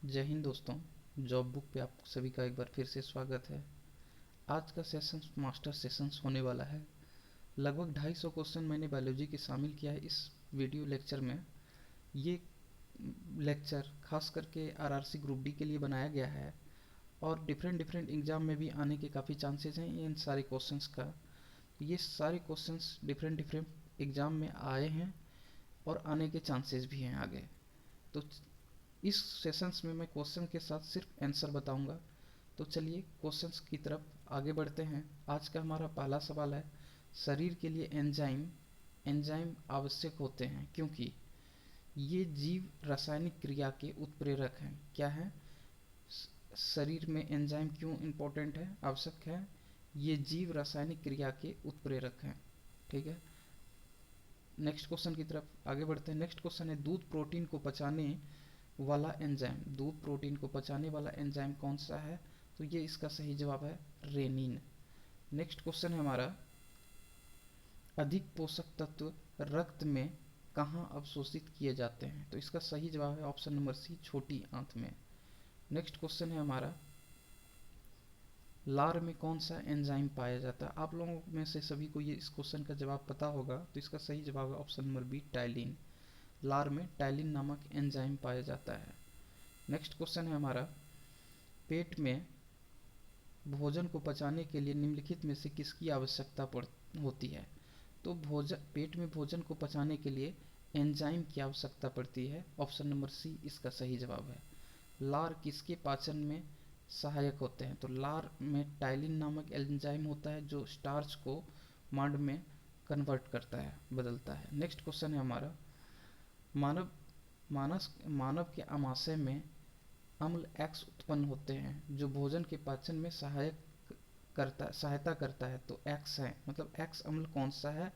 जय हिंद दोस्तों। Job book पे आप सभी का एक बार फिर से स्वागत है। आज का सेशन मास्टर सेशंस होने वाला है। लगभग 250 क्वेश्चन मैंने बायोलॉजी के शामिल किया है इस वीडियो लेक्चर में। ये लेक्चर खास करके आरआरसी ग्रुप डी के लिए बनाया गया है और डिफरेंट डिफरेंट एग्जाम में भी आने के काफ़ी चांसेस हैं इन सारे क्वेश्चंस का। ये सारे क्वेश्चंस डिफरेंट डिफरेंट एग्जाम में आए हैं और आने के चांसेस भी हैं आगे। तो इस सेशंस में मैं क्वेश्चन के साथ सिर्फ आंसर बताऊंगा। तो चलिए क्वेश्चंस की तरफ आगे बढ़ते हैं। आज का हमारा पहला सवाल है, शरीर के लिए एंजाइम एंजाइम आवश्यक होते हैं क्योंकि ये जीव रासायनिक क्रिया के उत्प्रेरक हैं। क्या है? शरीर में एंजाइम क्यों इम्पोर्टेंट है, आवश्यक है? ये जीव रासायनिक क्रिया के उत्प्रेरक हैं। ठीक है, नेक्स्ट क्वेश्चन की तरफ आगे बढ़ते हैं। नेक्स्ट क्वेश्चन है, दूध प्रोटीन को पचाने वाला एंजाइम, दूध प्रोटीन को पचाने वाला एंजाइम कौन सा है? तो ये इसका सही जवाब है रेनिन। नेक्स्ट क्वेश्चन है हमारा, अधिक पोषक तत्व रक्त में कहाँ अवशोषित किए जाते हैं? तो इसका सही जवाब है ऑप्शन नंबर सी, छोटी आंत में। नेक्स्ट क्वेश्चन है हमारा, लार में कौन सा एंजाइम पाया जाता है? आप लोगों में से सभी को ये इस क्वेश्चन का जवाब पता होगा, तो इसका सही जवाब है ऑप्शन नंबर बी, टाइलिन। लार में टाइलिन नामक एंजाइम पाया जाता है। नेक्स्ट क्वेश्चन है हमारा, पेट में भोजन को पचाने के लिए निम्नलिखित में से किसकी आवश्यकता होती है? तो पेट में भोजन को पचाने के लिए एंजाइम की आवश्यकता पड़ती है। ऑप्शन नंबर सी इसका सही जवाब है। लार किसके पाचन में सहायक होते हैं? तो लार में टाइलिन नामक एंजाइम होता है जो स्टार्च को मांड में कन्वर्ट करता है, बदलता है। नेक्स्ट क्वेश्चन है हमारा, मानव मानव के आमाशय में अम्ल एक्स उत्पन्न होते हैं जो भोजन के पाचन में सहायता करता है। तो एक्स है, मतलब एक्स अम्ल कौन सा है?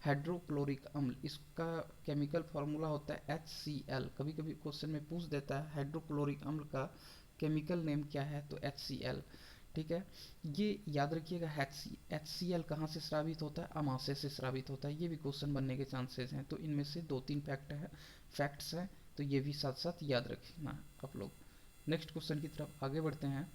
हाइड्रोक्लोरिक अम्ल। इसका केमिकल फॉर्मूला होता है HCl। कभी कभी क्वेश्चन में पूछ देता है हाइड्रोक्लोरिक अम्ल का केमिकल नेम क्या है, तो HCl। ठीक है, ये याद रखिएगा। HCl कहाँ से स्रावित होता है? अमाशय से स्रावित होता है। ये भी क्वेश्चन बनने के चांसेस हैं, तो इनमें से 2-3 फैक्ट्स हैं, तो ये भी साथ साथ याद रखना आप लोग। नेक्स्ट क्वेश्चन की तरफ आगे बढ़ते हैं।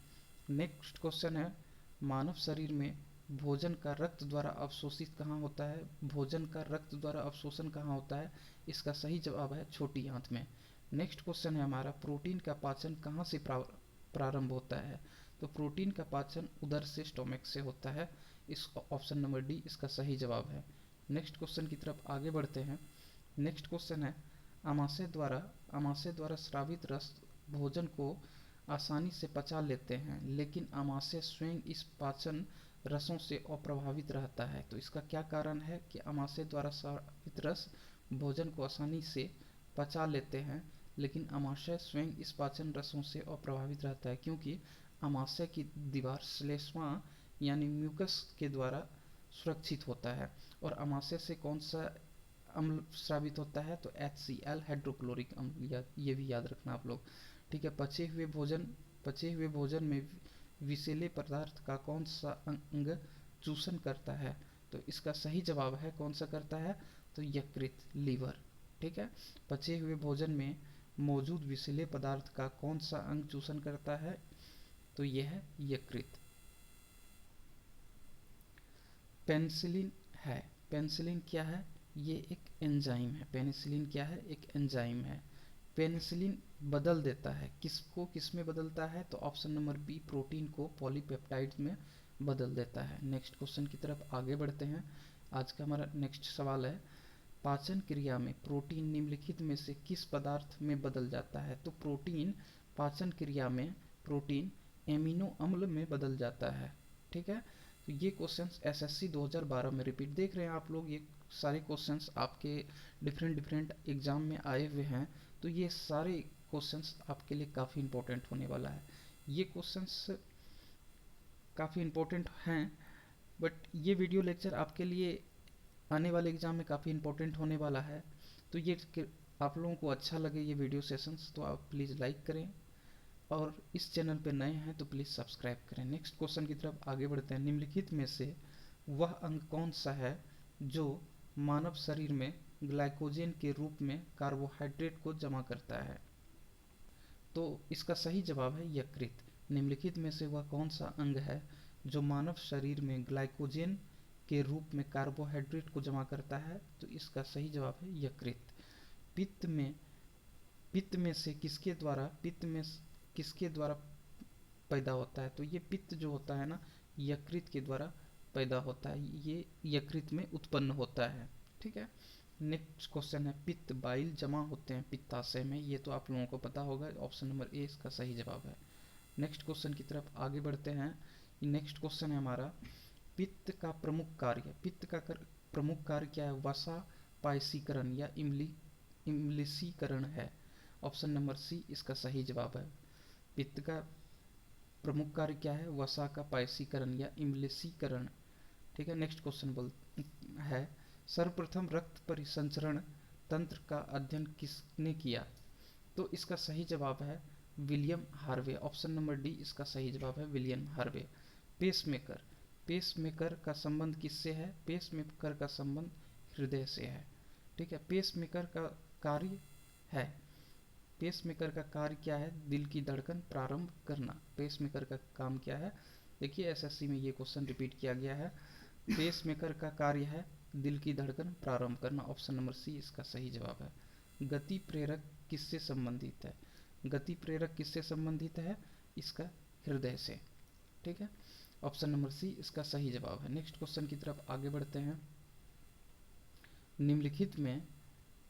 नेक्स्ट क्वेश्चन है, मानव शरीर में भोजन का रक्त द्वारा अवशोषित कहाँ होता है? भोजन का रक्त द्वारा अवशोषण कहाँ होता है? इसका सही जवाब है छोटी आंत में। नेक्स्ट क्वेश्चन है हमारा, प्रोटीन का पाचन कहाँ से प्रारंभ होता है? तो प्रोटीन का पाचन उदर से, स्टोमक से होता है। इस ऑप्शन नंबर डी इसका सही जवाब है। नेक्स्ट क्वेश्चन की तरफ आगे बढ़ते हैं। नेक्स्ट क्वेश्चन है, आमाशय द्वारा स्रावित रस भोजन को आसानी से पचा लेते हैं, लेकिन आमाशय स्वयं इस पाचन रसों से अप्रभावित रहता है। तो इसका क्या कारण है कि आमाशय द्वारा स्रावित रस भोजन को आसानी से पचा लेते हैं, लेकिन आमाशय स्वयं इस पाचन रसों से अप्रभावित रहता है? क्योंकि आमाशय की दीवार श्लेष्मा यानी म्यूकस के द्वारा सुरक्षित होता है। और आमाशय से कौन सा अम्ल स्रावित होता है? तो HCl, हाइड्रोक्लोरिक अम्ल। ये भी याद रखना आप लोग। ठीक है, पचे हुए भोजन में विषैले पदार्थ का कौन सा अंग चूषण करता है? तो इसका सही जवाब है, कौन सा करता है? तो यकृत, लीवर। ठीक है, पचे हुए भोजन में मौजूद विषैले पदार्थ का कौन सा अंग चूषण करता है? तो यह है यकृत। पेनिसिलिन है, पेनिसिलिन क्या है? ये एक एंजाइम है। पेनिसिलिन क्या है? एक एंजाइम है। पेनिसिलिन बदल देता है, किसको किस में बदलता है? तो ऑप्शन नंबर बी, प्रोटीन को पॉलीपेप्टाइड में बदल देता है। नेक्स्ट क्वेश्चन की तरफ आगे बढ़ते हैं। आज का हमारा नेक्स्ट सवाल है, पाचन क्रिया में प्रोटीन निम्नलिखित में से किस पदार्थ में बदल जाता है? तो प्रोटीन पाचन क्रिया में प्रोटीन एमिनो अम्ल में बदल जाता है। ठीक है, तो ये क्वेश्चंस SSC 2012 में रिपीट देख रहे हैं आप लोग। ये सारे क्वेश्चंस आपके डिफरेंट डिफरेंट एग्जाम में आए हुए हैं, तो ये सारे क्वेश्चंस आपके लिए काफ़ी इंपॉर्टेंट होने वाला है। ये क्वेश्चंस काफ़ी इंपॉर्टेंट हैं, बट ये वीडियो लेक्चर आपके लिए आने वाले एग्जाम में काफ़ी इंपॉर्टेंट होने वाला है। तो ये आप लोगों को अच्छा लगे ये वीडियो सेशंस, तो आप प्लीज़ लाइक करें, और इस चैनल पे नए हैं तो प्लीज़ सब्सक्राइब करें। नेक्स्ट क्वेश्चन की तरफ आगे बढ़ते हैं। निम्नलिखित में से वह अंग कौन सा है जो मानव शरीर में ग्लाइकोजन के रूप में कार्बोहाइड्रेट को जमा करता है? तो इसका सही जवाब है यकृत। निम्नलिखित में से वह कौन सा अंग है जो मानव शरीर में ग्लाइकोजन के रूप में कार्बोहाइड्रेट को जमा करता है? तो इसका सही जवाब है यकृत। पित्त में पित्त में से किसके द्वारा पैदा होता है? तो ये पित्त जो होता है ना, यकृत के द्वारा पैदा होता है, ये यकृत में उत्पन्न होता है। ठीक है। नेक्स्ट क्वेश्चन है, पित्त बाइल जमा होते हैं पित्ताशय में, ये तो आप लोगों को पता होगा, ऑप्शन नंबर ए इसका सही जवाब है। नेक्स्ट क्वेश्चन की तरफ आगे बढ़ते हैं। नेक्स्ट क्वेश्चन है हमारा, पित्त का प्रमुख कार्य क्या है? वसा पायसीकरण या इमलिसीकरण है। ऑप्शन नंबर सी इसका सही जवाब है। पित्त का प्रमुख कार्य क्या है? वसा का पायसीकरण या इमलिसीकरण। ठीक है। नेक्स्ट क्वेश्चन है, सर्वप्रथम रक्त परिसंचरण तंत्र का अध्ययन किसने किया? तो इसका सही जवाब है William Harvey. Option number D इसका सही जवाब है, विलियम हार्वे। पेसमेकर पेसमेकर का संबंध किससे है? पेसमेकर का संबंध हृदय से है। ठीक है। पेसमेकर का कार्य है, पेसमेकर का कार्य क्या है? दिल की धड़कन प्रारंभ करना। पेसमेकर का काम क्या है? देखिए एसएससी में ये क्वेश्चन रिपीट किया गया है। पेसमेकर का कार्य है दिल की धड़कन प्रारंभ करना। ऑप्शन नंबर सी इसका सही जवाब है। गति प्रेरक किससे संबंधित है? गति प्रेरक किससे संबंधित है? इसका हृदय से। ठीक है। ऑप्शन नंबर सी इसका सही जवाब है। नेक्स्ट क्वेश्चन की तरफ आगे बढ़ते हैं। निम्नलिखित में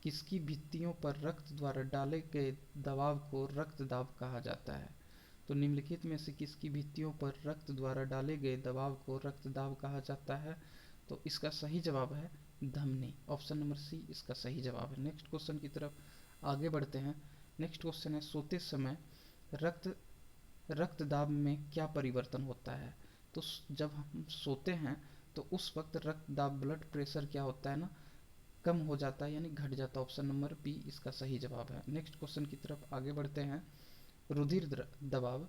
किसकी भित्तियों पर रक्त द्वारा डाले गए दबाव को रक्त दाब कहा जाता है? तो निम्नलिखित में से किसकी भित्तियों पर रक्त द्वारा डाले गए दबाव को रक्त दाब कहा जाता है? तो इसका सही जवाब है धमनी। ऑप्शन नंबर सी इसका सही जवाब है। नेक्स्ट क्वेश्चन की तरफ आगे बढ़ते हैं। नेक्स्ट क्वेश्चन है, सोते समय रक्त दाब में क्या परिवर्तन होता है? तो जब हम सोते हैं तो उस वक्त रक्त दाब, ब्लड प्रेशर क्या होता है ना, कम हो जाता है, यानी घट जाता है। ऑप्शन नंबर बी इसका सही जवाब है। नेक्स्ट क्वेश्चन की तरफ आगे बढ़ते हैं। रुधिर दबाव,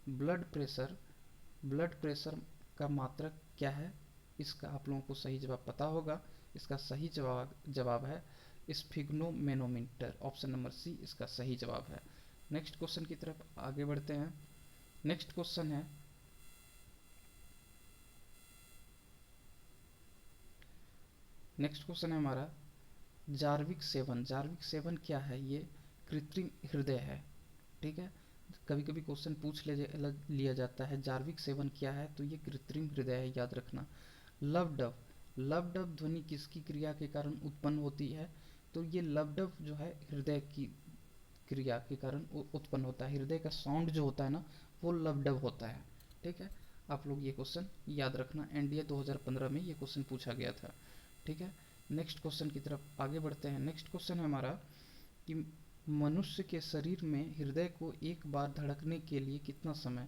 ब्लड प्रेशर का मात्रक क्या है? इसका आप लोगों को सही जवाब पता होगा। इसका सही जवाब है स्फिग्नोमेनोमीटर। ऑप्शन नंबर सी इसका सही जवाब है। नेक्स्ट क्वेश्चन की तरफ आगे बढ़ते हैं। नेक्स्ट क्वेश्चन है, हमारा जार्विक सेवन क्या है? ये कृत्रिम हृदय है। ठीक है। कभी कभी क्वेश्चन पूछ लिया जाता है जार्विक सेवन क्या है? तो ये कृत्रिम हृदय है, याद रखना। लव डब ध्वनि किसकी क्रिया के कारण उत्पन्न होती है? तो ये लव डब जो है हृदय की क्रिया के कारण उत्पन्न होता है। हृदय का साउंड जो होता है ना, वो लव डब होता है। ठीक है। आप लोग ये क्वेश्चन याद रखना, एनडीए 2015 में ये क्वेश्चन पूछा गया था। ठीक है। नेक्स्ट क्वेश्चन की तरफ आगे बढ़ते हैं। नेक्स्ट क्वेश्चन है हमारा कि मनुष्य के शरीर में हृदय को एक बार धड़कने के लिए कितना समय,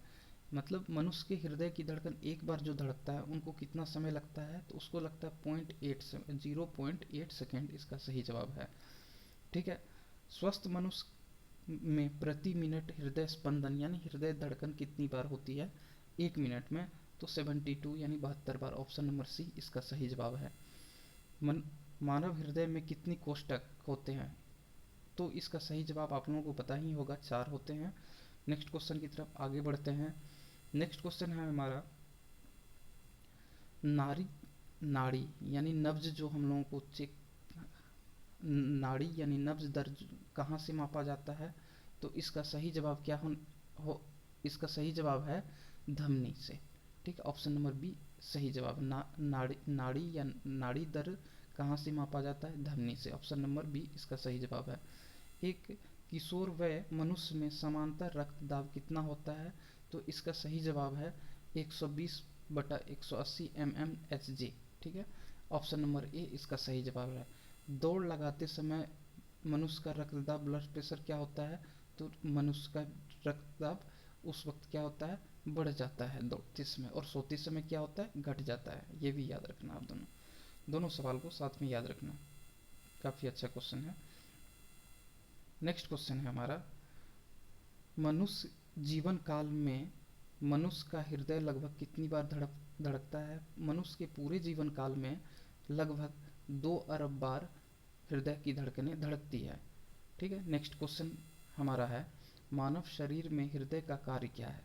मतलब मनुष्य के हृदय की धड़कन एक बार जो धड़कता है उनको कितना समय लगता है? तो उसको लगता है 0.8 सेकेंड। इसका सही जवाब है। ठीक है। स्वस्थ मनुष्य में प्रति मिनट हृदय स्पंदन यानी हृदय धड़कन कितनी बार होती है? 1 मिनट में तो 72 यानी 72 बार। ऑप्शन नंबर सी इसका सही जवाब है। मानव हृदय में कितनी कोष्ठक होते हैं? तो इसका सही जवाब आप लोगों को पता ही होगा, 4 होते हैं। नेक्स्ट क्वेश्चन की तरफ आगे बढ़ते हैं। नेक्स्ट क्वेश्चन है हमारा, नाड़ी यानी नब्ज जो हम लोगों को चेक, नाड़ी यानी नब्ज दर कहाँ से मापा जाता है? तो इसका सही जवाब क्या इसका सही जवाब है धमनी से। ठीक है। ऑप्शन नंबर बी सही जवाब। नाड़ी या नाड़ी दर कहाँ से मापा जाता है? धमनी से। ऑप्शन नंबर बी इसका सही जवाब है। एक किशोर वय मनुष्य में समांतर रक्तदाब कितना होता है? तो इसका सही जवाब है 120/180 mmHg। ठीक है। ऑप्शन नंबर ए इसका सही जवाब है। दौड़ लगाते समय मनुष्य का रक्तदाब, ब्लड प्रेशर क्या होता है? तो मनुष्य का रक्तदाब उस वक्त क्या होता है? बढ़ जाता है दौड़ते समय, और सोते समय क्या होता है? घट जाता है। ये भी याद रखना आप दोनों सवाल को साथ में याद रखना। काफ़ी अच्छा क्वेश्चन है। नेक्स्ट क्वेश्चन है हमारा, मनुष्य जीवन काल में मनुष्य का हृदय लगभग कितनी बार धड़कता है? मनुष्य के पूरे जीवन काल में लगभग 2 अरब बार हृदय की धड़कनें धड़कती है। ठीक है। नेक्स्ट क्वेश्चन हमारा है, मानव शरीर में हृदय का कार्य क्या है?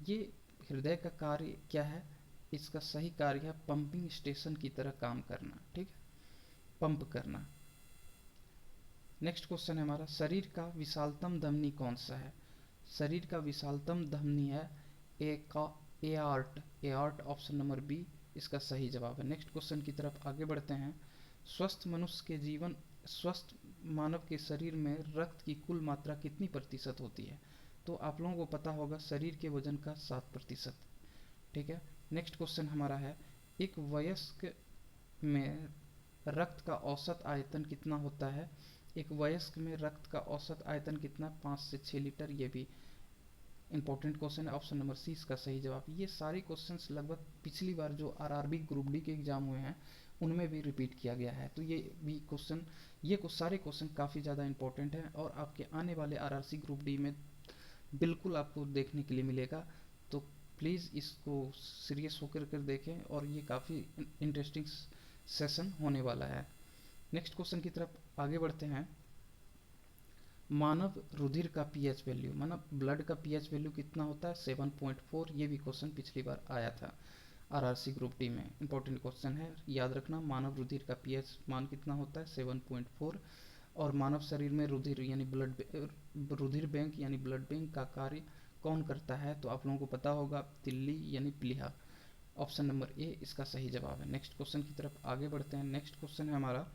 ये हृदय का कार्य क्या है? इसका सही कार्य है पंपिंग स्टेशन की तरह काम करना, ठीक है, पंप करना। नेक्स्ट क्वेश्चन है हमारा, शरीर का विशालतम धमनी कौन सा है? शरीर का विशालतम धमनी है एआर्ट, एआर्ट ऑप्शन नंबर बी इसका सही जवाब है। नेक्स्ट क्वेश्चन की तरफ आगे बढ़ते हैं। स्वस्थ मानव के शरीर में रक्त की कुल मात्रा कितनी प्रतिशत होती है? तो आप लोगों को पता होगा शरीर के वजन का 7%, ठीक है। नेक्स्ट क्वेश्चन हमारा है, एक वयस्क में रक्त का औसत आयतन कितना होता है? एक वयस्क में रक्त का औसत आयतन कितना? 5 से 6 लीटर। ये भी इंपॉर्टेंट क्वेश्चन है, ऑप्शन नंबर सी इसका सही जवाब। ये सारे क्वेश्चंस लगभग पिछली बार जो आरआरबी ग्रुप डी के एग्जाम हुए हैं उनमें भी रिपीट किया गया है, तो ये भी क्वेश्चन, ये कुछ सारे क्वेश्चन काफ़ी ज़्यादा इंपॉर्टेंट है और आपके आने वाले आरआरसी ग्रुप डी में बिल्कुल आपको देखने के लिए मिलेगा। तो प्लीज़ इसको सीरियस होकर कर देखें और ये काफ़ी इंटरेस्टिंग सेशन होने वाला है। नेक्स्ट क्वेश्चन की तरफ आगे बढ़ते हैं। मानव रुधिर का पीएच वैल्यू, मानव ब्लड का पीएच वैल्यू कितना होता है? 7.4। ये भी क्वेश्चन पिछली बार आया था आरआरसी ग्रुप डी में, इंपॉर्टेंट क्वेश्चन है, याद रखना। मानव रुधिर का पीएच मान कितना होता है? 7.4। और मानव शरीर में रुधिर यानी रुधिर बैंक यानी ब्लड बैंक का कार्य कौन करता है? तो आप लोगों को पता होगा, तिल्ली यानी प्लीहा, ऑप्शन नंबर ए इसका सही जवाब है। नेक्स्ट क्वेश्चन की तरफ आगे बढ़ते हैं। नेक्स्ट क्वेश्चन है हमारा,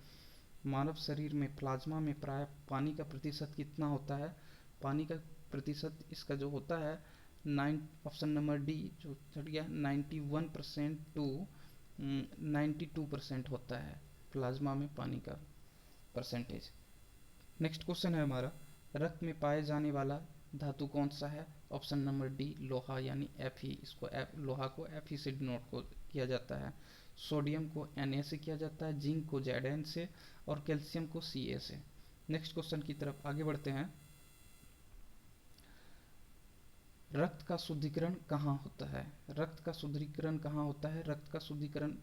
मानव शरीर में प्लाज्मा में प्राय पानी का प्रतिशत कितना होता है? पानी का प्रतिशत इसका जो होता है ऑप्शन नंबर डी जो चढ़ गया 91% टू 92% होता है प्लाज्मा में पानी का परसेंटेज। नेक्स्ट क्वेश्चन है हमारा, रक्त में पाए जाने वाला धातु कौन सा है? ऑप्शन नंबर डी लोहा यानी Fe, इसको लोहा को Fe से डिनोट को किया जाता है। सोडियम को Na से किया जाता है, जिंक को Zn से और कैल्शियम को Ca से। नेक्स्ट क्वेश्चन की तरफ आगे बढ़ते हैं। रक्त का शुद्धिकरण कहाँ होता है? रक्त का शुद्धिकरण कहाँ होता है? रक्त का शुद्धिकरण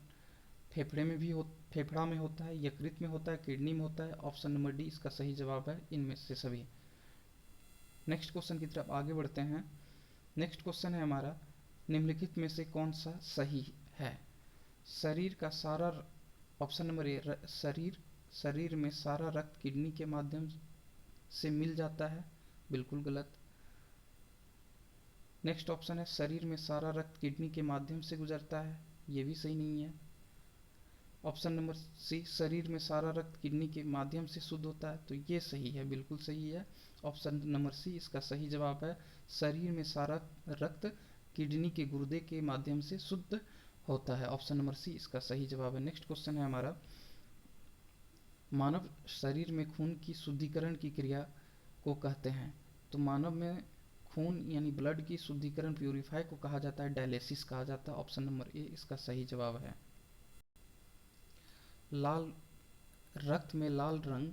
फेफड़ा में होता है, यकृत में होता है, किडनी में होता है। ऑप्शन नंबर डी इसका सही जवाब है, इनमें से सभी। नेक्स्ट क्वेश्चन की तरफ आगे बढ़ते हैं। नेक्स्ट क्वेश्चन है हमारा, निम्नलिखित में से कौन सा सही है? शरीर का सारा, ऑप्शन नंबर ए, शरीर में सारा रक्त किडनी के माध्यम से मिल जाता है, बिल्कुल गलत। नेक्स्ट ऑप्शन है, शरीर में सारा रक्त किडनी के माध्यम से गुजरता है, ये भी सही नहीं है। ऑप्शन नंबर सी, शरीर में सारा रक्त किडनी के माध्यम से शुद्ध होता है, तो ये सही है, बिल्कुल सही है। ऑप्शन नंबर सी इसका सही जवाब है, शरीर में सारा रक्त किडनी के गुर्दे के माध्यम से शुद्ध होता है। ऑप्शन नंबर सी इसका सही जवाब है। नेक्स्ट क्वेश्चन है हमारा, मानव शरीर में खून की शुद्धिकरण की क्रिया को कहते हैं? तो मानव में खून यानी ब्लड की शुद्धिकरण प्यूरिफाई को कहा जाता है, डायलिसिस कहा जाता है। ऑप्शन नंबर ए इसका सही जवाब है। लाल रक्त में लाल रंग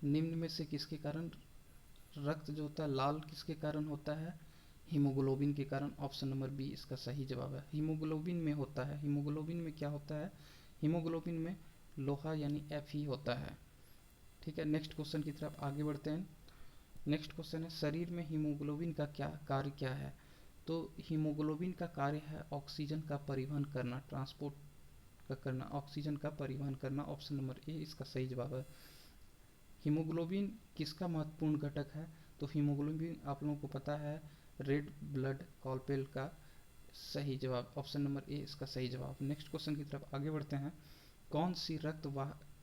निम्न में से किसके कारण, रक्त जो होता है लाल किसके कारण होता है? हीमोग्लोबिन के कारण। ऑप्शन नंबर बी इसका सही जवाब है, हीमोग्लोबिन में होता है। हीमोग्लोबिन में क्या होता है? हीमोग्लोबिन में लोहा यानी Fe होता है, ठीक है। नेक्स्ट क्वेश्चन की तरफ आगे बढ़ते हैं। नेक्स्ट क्वेश्चन है, शरीर में हीमोग्लोबिन का कार्य क्या है? तो हीमोग्लोबिन का कार्य है ऑक्सीजन का परिवहन करना, ट्रांसपोर्ट का करना, ऑक्सीजन का परिवहन करना। ऑप्शन नंबर ए इसका सही जवाब है। हीमोग्लोबिन किसका महत्वपूर्ण घटक है? तो हीमोग्लोबिन आप लोगों को पता है रेड ब्लड कॉलपेल का सही जवाब, ऑप्शन नंबर ए इसका सही जवाब। नेक्स्ट क्वेश्चन की तरफ आगे बढ़ते हैं। कौन सी रक्त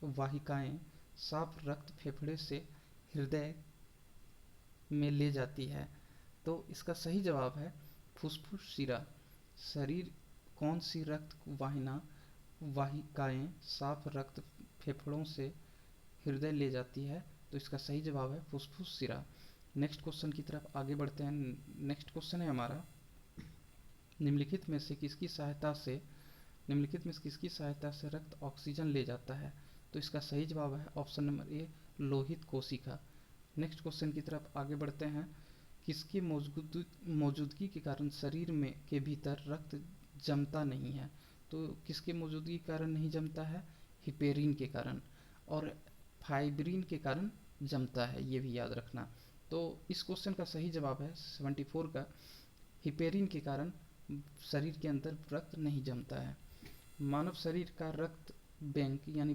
वाहिकाएं साफ रक्त फेफड़े से हृदय में ले जाती है? तो इसका सही जवाब है फुफ्फुस शिरा। शरीर कौन सी रक्त वाहिकाएं साफ रक्त फेफड़ों से हृदय ले जाती है? तो इसका सही जवाब है फुफ्फुस शिरा। नेक्स्ट क्वेश्चन की तरफ आगे बढ़ते हैं। नेक्स्ट क्वेश्चन है हमारा, निम्नलिखित में किसकी सहायता से रक्त ऑक्सीजन ले जाता है? तो इसका सही जवाब है ऑप्शन नंबर ए लोहित कोशिका। नेक्स्ट क्वेश्चन की तरफ आगे बढ़ते हैं। किसकी मौजूदगी के कारण शरीर में के भीतर रक्त जमता नहीं है? तो किसके मौजूदगी के कारण नहीं जमता है? हिपेरिन के कारण, और फाइब्रिन के कारण जमता है, ये भी याद रखना। तो इस क्वेश्चन का सही जवाब है 74 का, हिपेरिन के कारण शरीर के अंदर रक्त नहीं जमता है। मानव शरीर का रक्त बैंक यानी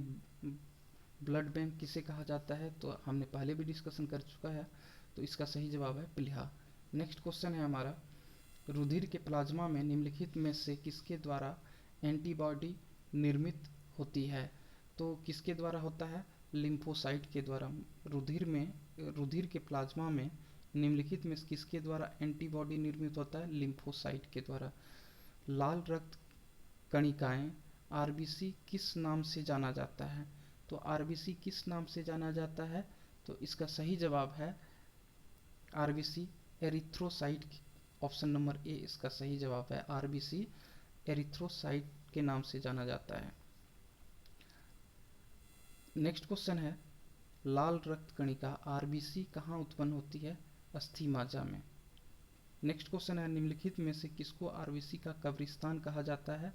ब्लड बैंक किसे कहा जाता है, तो हमने पहले भी डिस्कशन कर चुका है, तो इसका सही जवाब है प्लीहा। नेक्स्ट क्वेश्चन है हमारा, रुधिर के प्लाज्मा में निम्नलिखित में से किसके द्वारा एंटीबॉडी निर्मित होती है, तो किसके द्वारा होता है, लिम्फोसाइट के द्वारा। रुधिर के प्लाज्मा में निम्नलिखित में किसके द्वारा एंटीबॉडी निर्मित होता है, लिम्फोसाइट के द्वारा। लाल रक्त कणिकाएं आरबीसी किस नाम से जाना जाता है, तो आरबीसी किस नाम से जाना जाता है, तो इसका सही जवाब है RBC erythrocyte. Option number A इसका सही जवाब है, आरबीसी एरिथ्रोसाइट के नाम से जाना जाता है। नेक्स्ट क्वेश्चन है, लाल रक्त कणिका आरबीसी कहाँ उत्पन्न होती है, अस्थि मज्जा में। नेक्स्ट क्वेश्चन है, निम्नलिखित में से किसको आरबीसी का कब्रिस्तान कहा जाता है,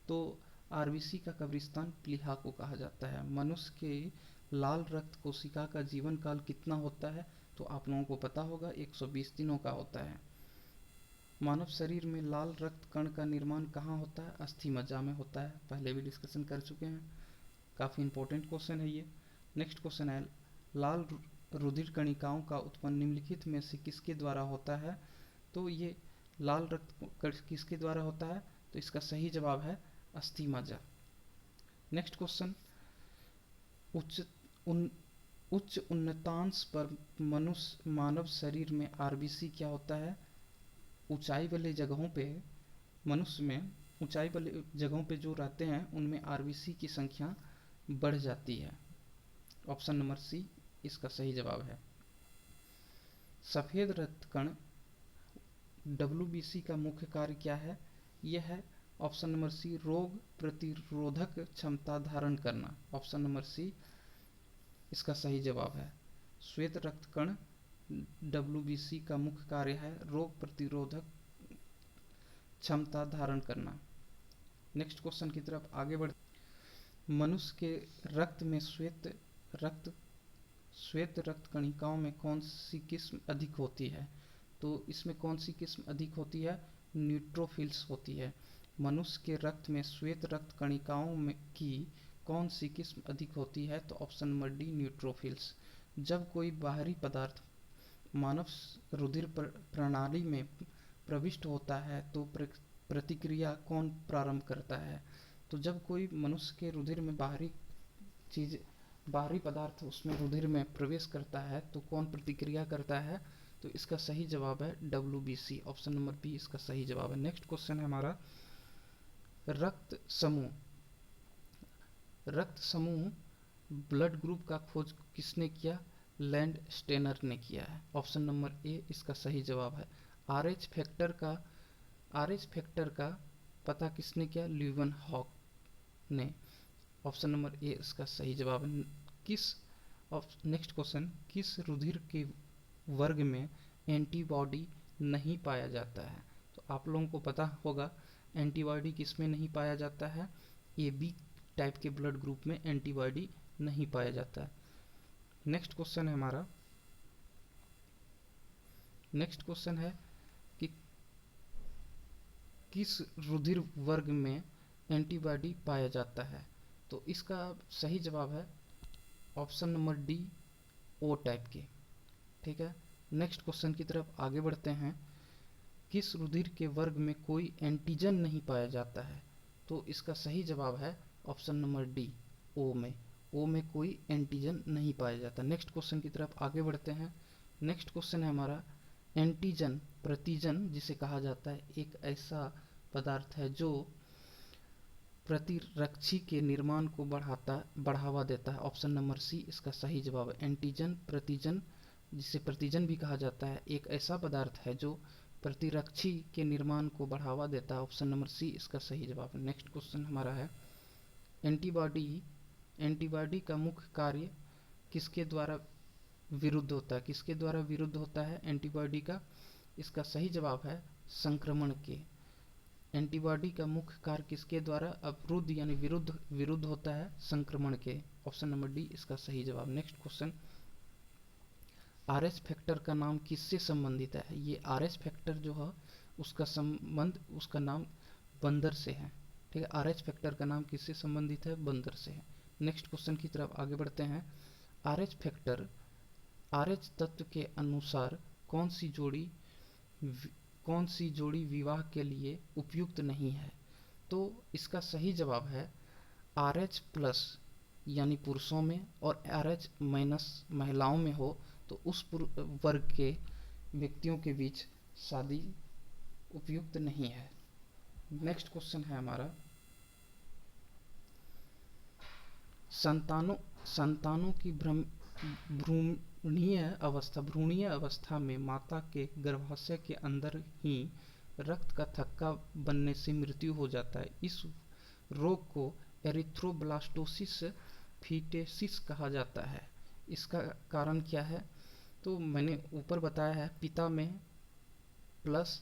तो आरबीसी का कब्रिस्तान प्लीहा को कहा जाता है। मनुष्य के लाल रक्त कोशिका का जीवन काल कितना होता है, तो आप लोगों को पता होगा 120 दिनों का होता है। मानव शरीर में लाल रक्त कण का निर्माण कहाँ होता है, अस्थि मज्जा में होता है, पहले भी डिस्कशन कर चुके हैं, काफ़ी इंपॉर्टेंट क्वेश्चन है ये। नेक्स्ट क्वेश्चन है, लाल रुधिर कणिकाओं का उत्पन्न निम्नलिखित में से किसके द्वारा होता है, तो ये लाल रक्त किसके द्वारा होता है, तो इसका सही जवाब है अस्थि मज्जा। नेक्स्ट क्वेश्चन, उच्च उन्नतांश पर मानव शरीर में आरबीसी क्या होता है, ऊंचाई वाले जगहों पे मनुष्य में ऊंचाई वाले जगहों पे जो रहते हैं उनमें आरबीसी की संख्या बढ़ जाती है। ऑप्शन नंबर सी इसका सही जवाब है। सफेद रक्त कण डब्ल्यूबीसी का मुख्य कार्य क्या है, यह है ऑप्शन नंबर सी रोग प्रतिरोधक क्षमता धारण करना। ऑप्शन नंबर सी इसका सही जवाब है। श्वेत रक्त कण डब्ल्यूबीसी का मुख्य कार्य है रोग प्रतिरोधक क्षमता धारण करना। नेक्स्ट क्वेश्चन की तरफ आगे बढ़, मनुष्य के रक्त में श्वेत रक्त कणिकाओं में कौन सी किस्म अधिक होती है, तो इसमें कौन सी किस्म अधिक होती है, न्यूट्रोफिल्स होती है। मनुष्य के रक्त में श्वेत रक्त कणिकाओं में की कौन सी किस्म अधिक होती है, तो ऑप्शन नंबर डी न्यूट्रोफिल्स। जब कोई बाहरी पदार्थ मानव रुधिर प्रणाली में प्रविष्ट होता है तो प्रतिक्रिया कौन प्रारंभ करता है, तो जब कोई मनुष्य के रुधिर में बाहरी पदार्थ उसमें रुधिर में प्रवेश करता है तो कौन प्रतिक्रिया करता है, तो इसका सही जवाब है डब्ल्यूबीसी। ऑप्शन नंबर बी इसका सही जवाब है। नेक्स्ट क्वेश्चन है हमारा, रक्त समूह ब्लड ग्रुप का खोज किसने किया, लैंड स्टेनर ने किया है। ऑप्शन नंबर ए इसका सही जवाब है। आरएच फैक्टर का पता किसने किया, ल्यूवन हॉक ने। ऑप्शन नंबर ए इसका सही जवाब है। नेक्स्ट क्वेश्चन, किस रुधिर के वर्ग में एंटीबॉडी नहीं पाया जाता है, तो आप लोगों को पता होगा एंटीबॉडी किस में नहीं पाया जाता है, ए बी टाइप के ब्लड ग्रुप में एंटीबॉडी नहीं पाया जाता है। नेक्स्ट क्वेश्चन है हमारा, नेक्स्ट क्वेश्चन है कि किस रुधिर वर्ग में एंटीबॉडी पाया जाता है, तो इसका सही जवाब है option number D O type के। ठीक है, नेक्स्ट क्वेश्चन की तरफ आगे बढ़ते हैं, किस रुधिर के वर्ग में कोई एंटीजन नहीं पाया जाता है, तो इसका सही जवाब है ऑप्शन नंबर डी ओ में कोई एंटीजन नहीं पाया जाता। नेक्स्ट क्वेश्चन की तरफ आगे बढ़ते हैं। नेक्स्ट क्वेश्चन है हमारा, एंटीजन प्रतिजन जिसे कहा जाता है एक ऐसा पदार्थ है जो प्रतिरक्षी के निर्माण को बढ़ावा देता है। ऑप्शन नंबर सी इसका सही जवाब है। एंटीजन प्रतिजन जिसे प्रतिजन भी कहा जाता है एक ऐसा पदार्थ है जो प्रतिरक्षी के निर्माण को बढ़ावा देता है। ऑप्शन नंबर सी इसका सही जवाब है। नेक्स्ट क्वेश्चन हमारा है, एंटीबॉडी का मुख्य कार्य किसके द्वारा विरुद्ध होता है एंटीबॉडी का, इसका सही जवाब है संक्रमण के। एंटीबॉडी का मुख्य कार्य किसके द्वारा अवरुद्ध यानी विरुद्ध होता है, संक्रमण के। ऑप्शन नंबर डी इसका सही जवाब। नेक्स्ट क्वेश्चन, RH फैक्टर का नाम किससे संबंधित है? ये RH फैक्टर जो है उसका संबंध, उसका नाम बंदर से है। ठीक है, RH फैक्टर का नाम किससे संबंधित है? बंदर से है। नेक्स्ट क्वेश्चन की तरफ आगे बढ़ते हैं। RH फैक्टर, RH तत्व के अनुसार कौन सी जोड़ी कौन सी जोड़ी विवाह के लिए उपयुक्त नहीं है? तो इसका सही जवाब है RH प्लस यानी पुरुषों में और RH माइनस महिलाओं में हो तो उस वर्ग के व्यक्तियों के बीच शादी उपयुक्त नहीं है। नेक्स्ट क्वेश्चन है हमारा, संतानों संतानों की भ्रूणीय अवस्था में माता के गर्भाशय के अंदर ही रक्त का थक्का बनने से मृत्यु हो जाता है। इस रोग को एरिथ्रोब्लास्टोसिस फीटेसिस कहा जाता है। इसका कारण क्या है? तो मैंने ऊपर बताया है, पिता में प्लस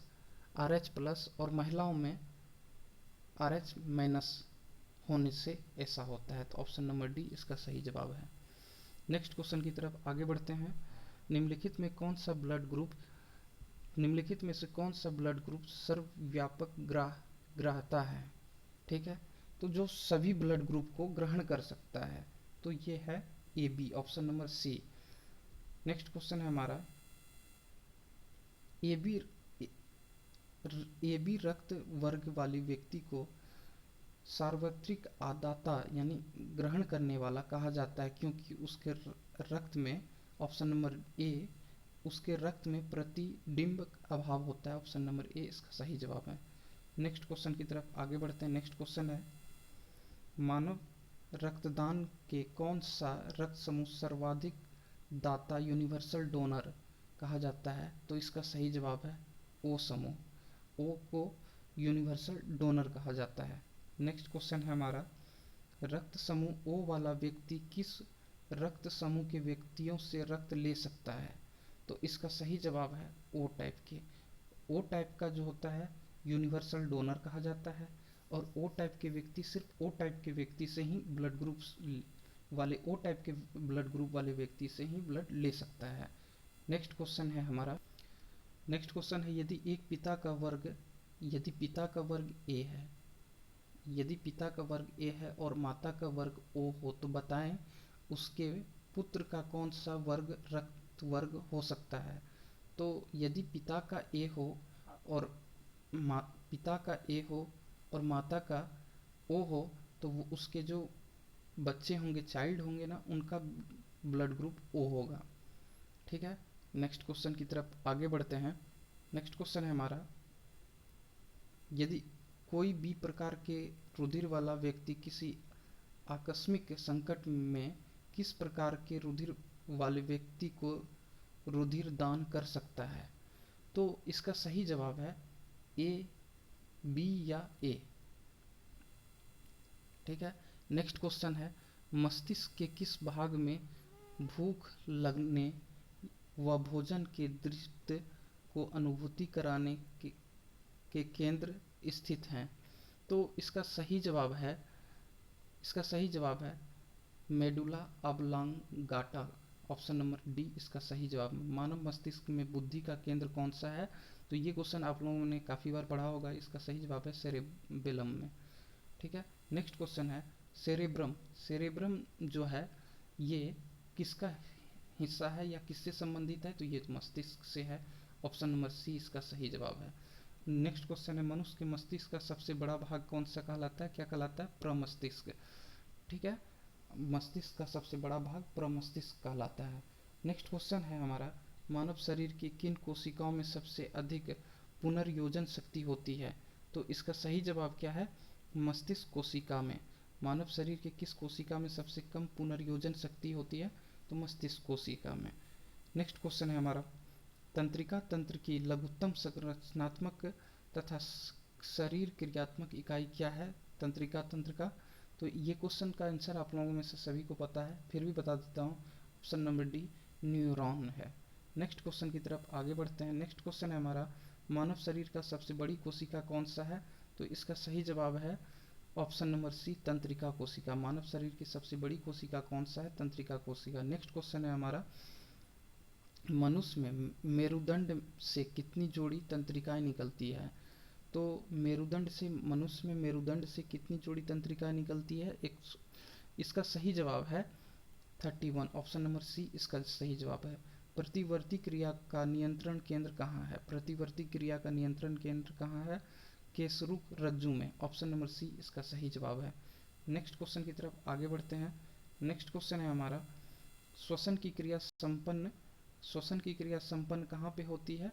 RH प्लस और महिलाओं में RH माइनस होने से ऐसा होता है। तो ऑप्शन नंबर डी इसका सही जवाब है। नेक्स्ट क्वेश्चन की तरफ आगे बढ़ते हैं। निम्नलिखित में से कौन सा ब्लड ग्रुप सर्वव्यापक ग्राहता है? ठीक है, तो जो सभी ब्लड ग्रुप को ग्रहण कर सकता है, तो ये है AB, option number C. Next question है हमारा, AB AB रक्त वर्ग वाले व्यक्ति को सार्वत्रिक आदाता यानी ग्रहण करने वाला कहा जाता है क्योंकि उसके रक्त में, ऑप्शन नंबर ए, उसके रक्त में प्रतिडिंब अभाव होता है। ऑप्शन नंबर ए इसका सही जवाब है। नेक्स्ट क्वेश्चन की तरफ आगे बढ़ते हैं। नेक्स्ट क्वेश्चन है, मानव रक्तदान के कौन सा रक्त समूह सर्वाधिक दाता यूनिवर्सल डोनर कहा जाता है? तो इसका सही जवाब है ओ समूह। ओ को यूनिवर्सल डोनर कहा जाता है। नेक्स्ट क्वेश्चन है हमारा, रक्त समूह ओ वाला व्यक्ति किस रक्त समूह के व्यक्तियों से रक्त ले सकता है? तो इसका सही जवाब है ओ टाइप के। ओ टाइप का जो होता है यूनिवर्सल डोनर कहा जाता है और ओ टाइप के व्यक्ति सिर्फ ओ टाइप के व्यक्ति से ही ब्लड ग्रुप वाले ओ टाइप के ब्लड ग्रुप वाले व्यक्ति से ही ब्लड ले सकता है। नेक्स्ट क्वेश्चन है हमारा, नेक्स्ट क्वेश्चन है, यदि पिता का वर्ग ए है, यदि पिता का वर्ग ए है और माता का वर्ग ओ हो तो बताएं उसके पुत्र का कौन सा वर्ग रक्त वर्ग हो सकता है? तो यदि पिता का ए हो और पिता का ए हो और माता का ओ हो तो वो उसके जो बच्चे होंगे, चाइल्ड होंगे ना, उनका ब्लड ग्रुप ओ होगा। ठीक है, नेक्स्ट क्वेश्चन की तरफ आगे बढ़ते हैं। नेक्स्ट क्वेश्चन है हमारा, यदि कोई भी प्रकार के रुधिर वाला व्यक्ति किसी आकस्मिक संकट में किस प्रकार के रुधिर वाले व्यक्ति को रुधिर दान कर सकता है? तो इसका सही जवाब है ए, बी या ए। ठीक है, नेक्स्ट क्वेश्चन है, मस्तिष्क के किस भाग में भूख लगने व भोजन के दृश्य को अनुभूति कराने के केंद्र स्थित हैं? तो इसका सही जवाब है medulla oblongata, option number D इसका सही जवाब है। मानव मस्तिष्क में बुद्धि का केंद्र कौन सा है? तो ये क्वेश्चन आप लोगों ने काफ़ी बार पढ़ा होगा। इसका सही जवाब है सेरेबेलम में। ठीक है, नेक्स्ट क्वेश्चन है, सेरेब्रम जो है ये किसका हिस्सा है या किससे संबंधित है? तो ये मस्तिष्क से है। ऑप्शन नंबर सी इसका सही जवाब है। नेक्स्ट क्वेश्चन है, मनुष्य के मस्तिष्क का सबसे बड़ा भाग कौन सा कहलाता है? क्या कहलाता है? प्रमस्तिष्क। ठीक है, मस्तिष्क का सबसे बड़ा भाग प्रमस्तिष्क कहलाता है। नेक्स्ट क्वेश्चन है हमारा, मानव शरीर की किन कोशिकाओं में सबसे अधिक पुनर्योजन शक्ति होती है? तो इसका सही जवाब क्या है? मस्तिष्क कोशिका में। मानव शरीर के किस कोशिका में सबसे कम पुनर्योजन शक्ति होती है? तो मस्तिष्क कोशिका में। नेक्स्ट क्वेश्चन है हमारा, तंत्रिका तंत्र की लघुत्तम संरचनात्मक तथा शरीर क्रियात्मक इकाई क्या है? तंत्रिका तंत्र का, तो ये क्वेश्चन का आंसर आप लोगों में से सभी को पता है, फिर भी बता देता हूँ। ऑप्शन नंबर डी न्यूरॉन है। नेक्स्ट क्वेश्चन की तरफ आगे बढ़ते हैं। नेक्स्ट क्वेश्चन है हमारा, मानव शरीर का सबसे बड़ी कोशिका कौन सा है? तो इसका सही जवाब है ऑप्शन नंबर सी तंत्रिका कोशिका। मानव शरीर की सबसे बड़ी कोशिका कौन सा है? तंत्रिका कोशिका। नेक्स्ट क्वेश्चन है हमारा, मनुष्य में मेरुदंड से कितनी जोड़ी तंत्रिकाएं निकलती है? तो मेरुदंड से मनुष्य में मेरुदंड से कितनी जोड़ी तंत्रिकाएं निकलती है? एक, इसका सही जवाब है 31। ऑप्शन नंबर सी इसका सही जवाब है। प्रतिवर्ती क्रिया का नियंत्रण केंद्र कहाँ है? प्रतिवर्ती क्रिया का नियंत्रण केंद्र कहाँ है? केसरुक रज्जु में। ऑप्शन नंबर सी इसका सही जवाब है। नेक्स्ट क्वेश्चन की तरफ आगे बढ़ते हैं। नेक्स्ट क्वेश्चन है हमारा, श्वसन की क्रिया संपन्न श्वसन की क्रिया संपन्न कहाँ पे होती है?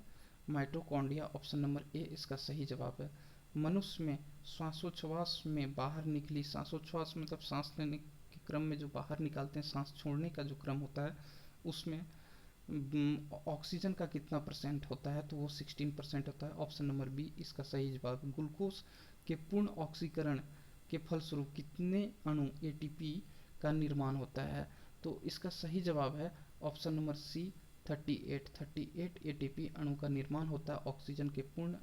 माइटोकॉन्ड्रिया। ऑप्शन नंबर ए इसका सही जवाब है। मनुष्य में श्वासोच्छ्वास में बाहर निकली, श्वासोच्छ्वास मतलब सांस लेने के क्रम में जो बाहर निकालते हैं, सांस छोड़ने का जो क्रम होता है, उसमें ऑक्सीजन का कितना परसेंट होता है? तो वो 16% होता है। ऑप्शन नंबर बी इसका सही जवाब है। ग्लूकोज के पूर्ण ऑक्सीकरण के फलस्वरूप कितने अणु एटीपी का निर्माण होता है? तो इसका सही जवाब है ऑप्शन नंबर सी 38 एटीपी अणु का निर्माण होता है ऑक्सीजन के पूर्ण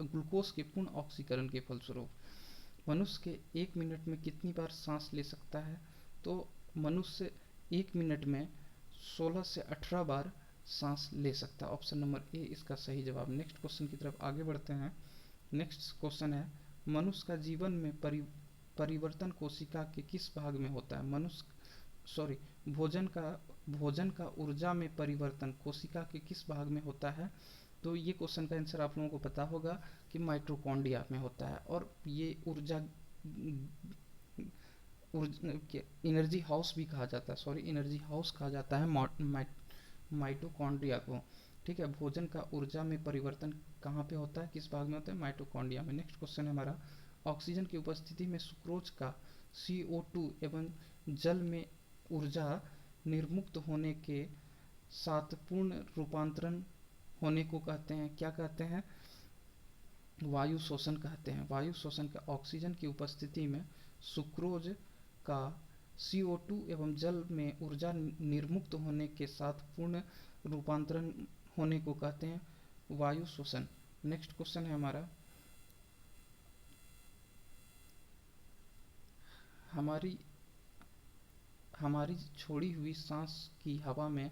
ग्लूकोज के पूर्ण ऑक्सीकरण के फलस्वरूप। मनुष्य के 1 मिनट में कितनी बार सांस ले सकता है? तो मनुष्य 1 मिनट में 16 से 18 बार सांस ले सकता है। ऑप्शन नंबर ए इसका सही जवाब। नेक्स्ट क्वेश्चन की तरफ आगे बढ़ते हैं। नेक्स्ट क्वेश्चन है, मनुष्य का जीवन में परिवर्तन कोशिका के किस भाग में होता है? भोजन का ऊर्जा में परिवर्तन कोशिका के किस भाग में होता है? तो ये क्वेश्चन का आंसर आप लोगों को पता होगा कि माइटोकॉन्ड्रिया में होता है। और ये ऊर्जा एनर्जी हाउस भी कहा जाता है, एनर्जी हाउस कहा जाता है माइटोकॉन्ड्रिया को। ठीक है, भोजन का ऊर्जा में परिवर्तन कहाँ पे होता है, किस भाग में होता है? माइटोकॉन्ड्रिया में। नेक्स्ट क्वेश्चन है हमारा, ऑक्सीजन की उपस्थिति में सुक्रोज का CO2 एवं जल में ऊर्जा निर्मुक्त होने के साथ पूर्ण रूपांतरण होने को कहते हैं, क्या कहते हैं? वायु शोषण कहते हैं। वायु शोषण का ऑक्सीजन की उपस्थिति में सुक्रोज का CO2 एवं जल में ऊर्जा निर्मुक्त होने के साथ पूर्ण रूपांतरण होने को कहते हैं वायु शोषण। नेक्स्ट क्वेश्चन है हमारा, हमारी छोड़ी हुई सांस की हवा में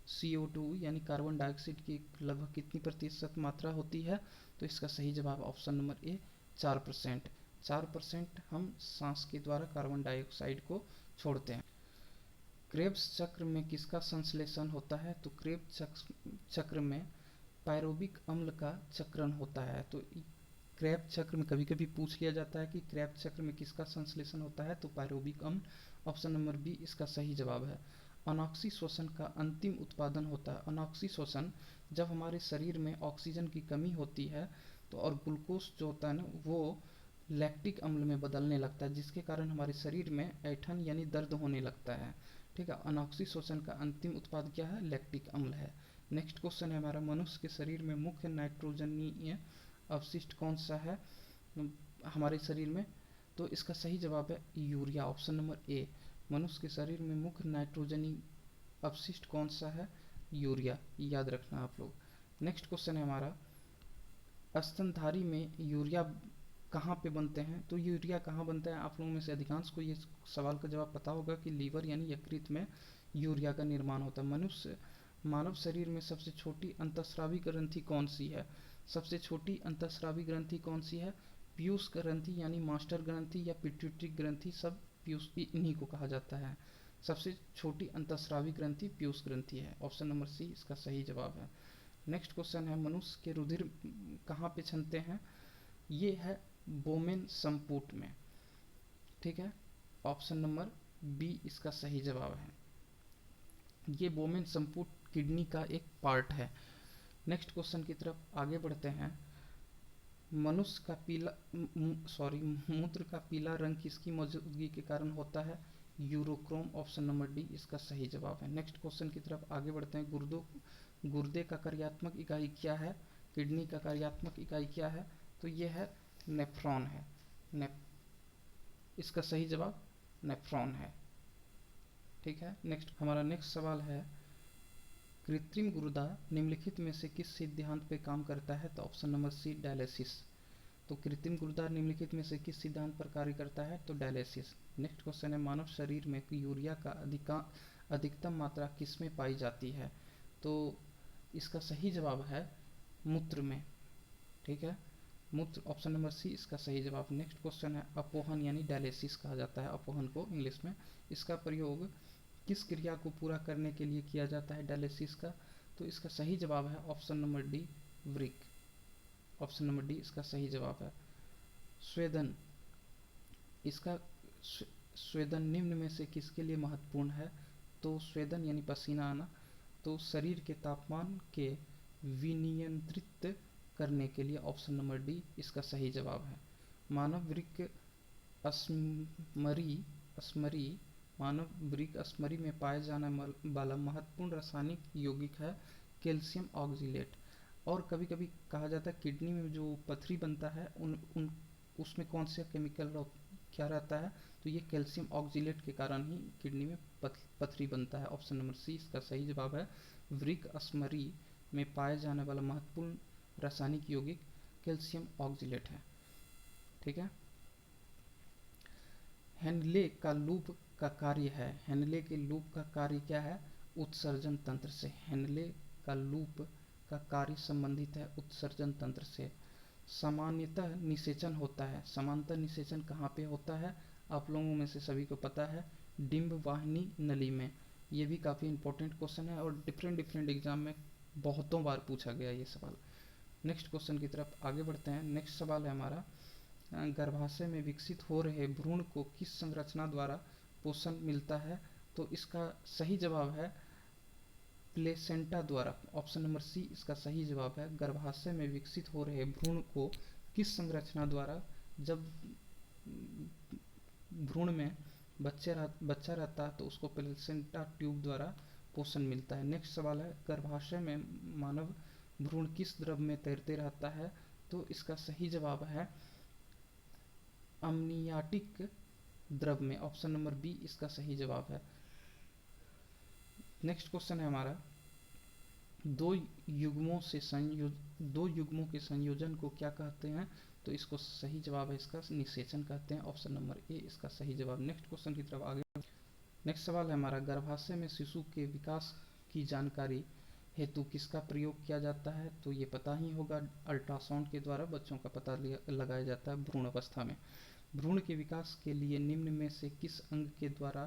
CO2 यानी कार्बन डाइऑक्साइड की लगभग कितनी प्रतिशत मात्रा होती है? तो इसका सही जवाब ऑप्शन नंबर ए 4%। 4% हम सांस के द्वारा कार्बन डाइऑक्साइड को छोड़ते हैं। क्रेब्स चक्र में किसका संश्लेषण होता है? तो क्रेब्स चक्र में पायरोबिक अम्ल का चक्रण होता है। तो क्रैब चक्र में कभी कभी पूछ लिया जाता है कि क्रैब चक्र में किसका संश्लेषण होता है? तो पायरोबिक अम्ल। ऑप्शन नंबर बी इसका सही जवाब है। अनॉक्सी शोषण का अंतिम उत्पादन होता है। अनॉक्सी शोषण जब हमारे शरीर में ऑक्सीजन की कमी होती है तो और ग्लूकोज जो होता है ना वो लैक्टिक अम्ल में बदलने लगता है, जिसके कारण हमारे शरीर में ऐठन यानी दर्द होने लगता है। ठीक है, अनॉक्सी शोषण का अंतिम उत्पाद क्या है? लैक्टिक अम्ल है। नेक्स्ट क्वेश्चन है हमारा, मनुष्य के शरीर में मुख्य नाइट्रोजनीय अवशिष्ट कौन सा है हमारे शरीर में? तो इसका सही जवाब है यूरिया। Option number A. मनुष्य के शरीर में मुख्य नाइट्रोजनी अपशिष्ट कौन सा है? यूरिया। याद रखना आप लोग। नेक्स्ट क्वेश्चन है हमारा, स्तनधारी में यूरिया कहाँ पे बनते हैं? तो यूरिया कहाँ बनता है? आप लोगों में से अधिकांश को ये सवाल का जवाब पता होगा कि लीवर यानी यकृत में यूरिया का निर्माण होता है। मानव शरीर में सबसे छोटी अंतःस्रावी ग्रंथि कौन सी है? सबसे छोटी अंतःस्रावी ग्रंथि कौन सी है? पीयूष ग्रंथि यानी मास्टर ग्रंथि या पिट्यूटरी ग्रंथि, सब पीयूष इन्हीं को कहा जाता है। सबसे छोटी अंतःस्रावी ग्रंथि पीयूष ग्रंथि है। ऑप्शन नंबर सी इसका सही जवाब है। नेक्स्ट क्वेश्चन है, मनुष्य के रुधिर कहाँ पे छनते हैं? ये है बोमेन संपुट में। ठीक है, ऑप्शन नंबर बी इसका सही जवाब है। ये बोमेन संपुट किडनी का एक पार्ट है। नेक्स्ट क्वेश्चन की तरफ आगे बढ़ते हैं। मनुष्य का मूत्र का पीला रंग किसकी मौजूदगी के कारण होता है? यूरोक्रोम। ऑप्शन नंबर डी इसका सही जवाब है। नेक्स्ट क्वेश्चन की तरफ आगे बढ़ते हैं। गुर्दे का कार्यात्मक इकाई क्या है? किडनी का कार्यात्मक इकाई क्या है? तो ये है नेफ्रॉन है। इसका सही जवाब नेफ्रॉन है। ठीक है, हमारा नेक्स्ट सवाल है, कृत्रिम गुर्दा निम्नलिखित में से किस सिद्धांत पे काम करता है? तो ऑप्शन नंबर सी डायलिसिस। तो कृत्रिम गुर्दा निम्नलिखित में से किस सिद्धांत पर कार्य करता है? तो डायलिसिस। नेक्स्ट क्वेश्चन है, मानव शरीर में यूरिया का अधिकतम मात्रा किस में पाई जाती है? तो इसका सही जवाब है मूत्र में। ठीक है, मूत्र, ऑप्शन नंबर सी इसका सही जवाब। नेक्स्ट क्वेश्चन है अपोहन यानी डायलिसिस कहा जाता है अपोहन को इंग्लिश में। इसका प्रयोग किस क्रिया को पूरा करने के लिए किया जाता है डायलिसिस का? तो इसका सही जवाब है ऑप्शन नंबर डी, वृक। ऑप्शन नंबर डी इसका सही जवाब है। स्वेदन, इसका स्वेदन निम्न में से किसके लिए महत्वपूर्ण है? तो स्वेदन यानी पसीना आना, तो शरीर के तापमान के विनियंत्रित करने के लिए ऑप्शन नंबर डी इसका सही जवाब है। मानव वृक्क स्मरी मानव वृक्क स्मरी में पाए जाने वाला महत्वपूर्ण रासायनिक यौगिक है कैल्शियम ऑक्जिलेट। और कभी कभी कहा जाता है किडनी में जो पथरी बनता है उन उसमें कौन सा केमिकल क्या रहता है? तो ये कैल्शियम ऑक्जिलेट के कारण ही किडनी में पथरी बनता है। ऑप्शन नंबर सी इसका सही जवाब है। वृक्क स्मरी में पाए जाने वाला महत्वपूर्ण रासायनिक यौगिक कैल्शियम ऑक्जिलेट है। ठीक है, हेनले का लूप का कार्य है, हेनले के लूप का कार्य क्या है? उत्सर्जन तंत्र से। हेनले का लूप का कार्य संबंधित है उत्सर्जन तंत्र से। सामान्यतः निषेचन होता है, समांतर निषेचन कहाँ पे होता है? आप लोगों में से सभी को पता है डिम्ब वाहिनी नली में। ये भी काफ़ी इंपॉर्टेंट क्वेश्चन है और डिफरेंट एग्जाम में बहुतों बार पूछा गया ये सवाल। नेक्स्ट क्वेश्चन की तरफ आगे बढ़ते हैं। नेक्स्ट सवाल है हमारा, गर्भाशय में विकसित हो रहे भ्रूण को किस संरचना द्वारा पोषण मिलता है? तो इसका सही जवाब है प्लेसेंटा द्वारा। ऑप्शन नंबर सी इसका सही जवाब है। गर्भाशय में विकसित हो रहे भ्रूण को किस संरचना द्वारा, जब भ्रूण में बच्चा रहता है तो उसको प्लेसेंटा ट्यूब द्वारा पोषण मिलता है। नेक्स्ट सवाल है, गर्भाशय में मानव भ्रूण किस द्रव में तैरते रहता है? तो इसका सही जवाब है अमनियाटिक द्रव में। ऑप्शन नंबर बी इसका सही जवाब है। नेक्स्ट क्वेश्चन है हमारा, दो युग्मों के संयोजन को क्या कहते हैं? तो इसको सही जवाब है इसका निषेचन कहते हैं। ऑप्शन नंबर ए इसका सही जवाब। नेक्स्ट क्वेश्चन की तरफ आगे। नेक्स्ट सवाल है हमारा, गर्भाशय में शिशु के विकास की जानकारी हेतु किसका प्रयोग किया जाता है? तो ये पता ही होगा, अल्ट्रासाउंड के द्वारा बच्चों का पता लगाया जाता है भ्रूण अवस्था में। भ्रूण के विकास के लिए निम्न में से किस अंग के द्वारा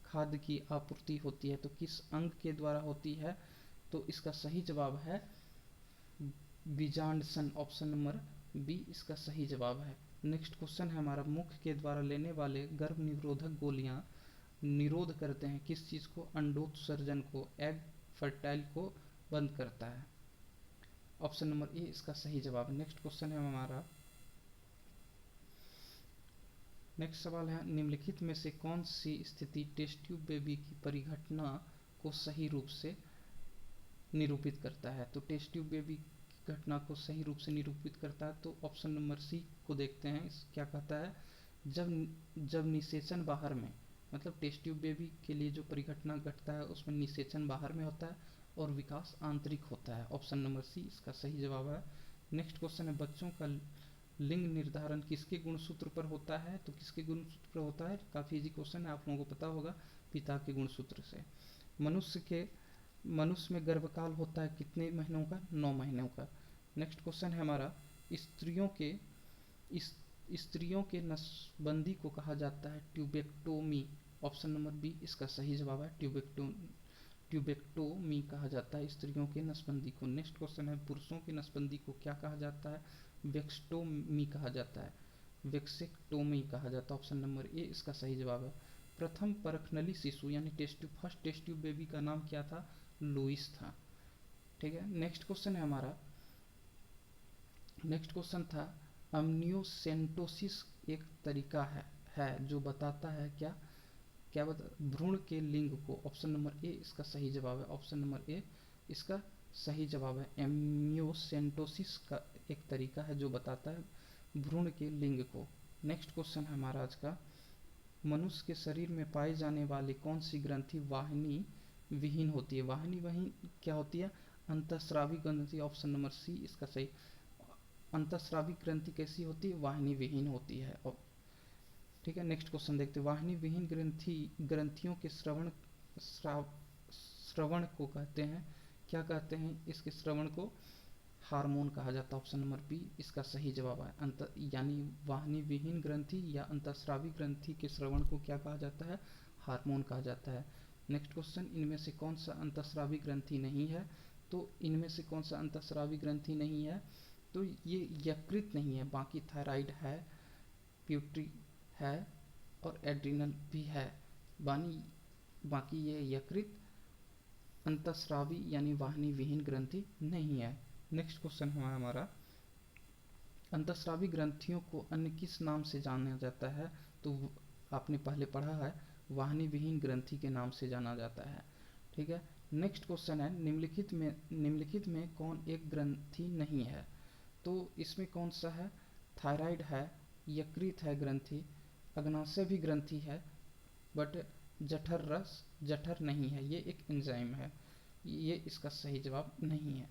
खाद्य की आपूर्ति होती है? तो किस अंग के द्वारा होती है? तो इसका सही जवाब है बीजांडसन। ऑप्शन नंबर बी इसका सही जवाब है। नेक्स्ट क्वेश्चन है हमारा, मुख के द्वारा लेने वाले गर्भ निरोधक गोलियां निरोध करते हैं किस चीज को? अंडोत्सर्जन को, एग फर्टाइल को बंद करता है। ऑप्शन नंबर ए इसका सही जवाब। नेक्स्ट क्वेश्चन है हमारा, नेक्स्ट सवाल है, निम्नलिखित में से कौन सी स्थिति टेस्ट ट्यूब बेबी की परिघटना को सही रूप से निरूपित करता है? तो टेस्ट ट्यूब बेबी की घटना को सही रूप से निरूपित करता है तो ऑप्शन नंबर सी को देखते हैं। क्या कहता है, जब निषेचन बाहर में, मतलब टेस्ट ट्यूब बेबी के लिए जो परिघटना घटता है उसमें निषेचन बाहर में होता है और विकास आंतरिक होता है। ऑप्शन नंबर सी इसका सही जवाब है। नेक्स्ट क्वेश्चन है, बच्चों का लिंग निर्धारण किसके गुणसूत्र पर होता है? तो किसके गुणसूत्र पर होता है? काफ़ी इजी क्वेश्चन है, आप लोगों को पता होगा, पिता के गुणसूत्र से। मनुष्य में गर्भकाल होता है कितने महीनों का? 9 महीनों का। नेक्स्ट क्वेश्चन है हमारा, स्त्रियों के नसबंदी को कहा जाता है ट्यूबेक्टोमी। ऑप्शन नंबर बी इसका सही जवाब है। ट्यूबेक्टोमी कहा जाता है स्त्रियों के नसबंदी को। नेक्स्ट क्वेश्चन है, पुरुषों की नसबंदी को क्या कहा जाता है? वेक्सटोमी कहा जाता है, वेक्सेक्टोमी कहा जाता है। ऑप्शन नंबर ए इसका सही जवाब है। प्रथम परखनली शिशु यानी फर्स्ट टेस्ट ट्यूब बेबी का नाम क्या था? लुइस था। ठीक है, नेक्स्ट क्वेश्चन है हमारा, नेक्स्ट क्वेश्चन था, अम्नियोसेंटोसिस एक तरीका है जो बताता है क्या बता भ्रूण के लिंग को। ऑप्शन नंबर ए इसका सही जवाब है। ऑप्शन नंबर ए इसका सही जवाब है। एम्नियोसेंटोसिस का एक तरीका है जो बताता है भ्रूण के लिंग को। नेक्स्ट क्वेश्चन है हमारा आज का, मनुष्य के शरीर में पाई जाने वाली कौन सी ग्रंथि वाहिनी विहीन होती है? वाहिनी विहीन क्या होती है? अंतःस्रावी ग्रंथि। ऑप्शन नंबर सी इसका सही। अंतःस्रावी ग्रंथि कैसी होती है? वाहिनी विहीन होती है। ठीक है, नेक्स्ट क्वेश्चन देखते हैं, वाहिनी विहीन ग्रंथियों के श्रवण को कहते हैं क्या कहते हैं, इसके श्रवण को हार्मोन कहा जाता है। ऑप्शन नंबर बी इसका सही जवाब है। यानी वाहिनी विहीन ग्रंथि या अंतःस्रावी ग्रंथि के श्रवण को क्या कहा जाता है, हार्मोन कहा जाता है। नेक्स्ट क्वेश्चन, इनमें से कौन सा अंतःस्रावी ग्रंथि नहीं है, तो इनमें से कौन सा अंतःस्रावी ग्रंथि नहीं है, तो ये यकृत नहीं है, बाकी थायराइड है, प्यूटरी है और एड्रिनल भी है, बाकी ये यकृत अंतःस्रावी यानी वाहिनी विहीन ग्रंथि नहीं है। नेक्स्ट क्वेश्चन है हमारा, अंतःस्रावी ग्रंथियों को अन्य किस नाम से जाना जाता है, तो आपने पहले पढ़ा है, वाहिनी विहीन ग्रंथि के नाम से जाना जाता है। ठीक है। नेक्स्ट क्वेश्चन है, निम्नलिखित में कौन एक ग्रंथि नहीं है, तो इसमें कौन सा है, थायराइड है, यकृत है ग्रंथि, अग्नाशय भी ग्रंथि है, बट जठर नहीं है, ये एक एंजाइम है, ये इसका सही जवाब नहीं है।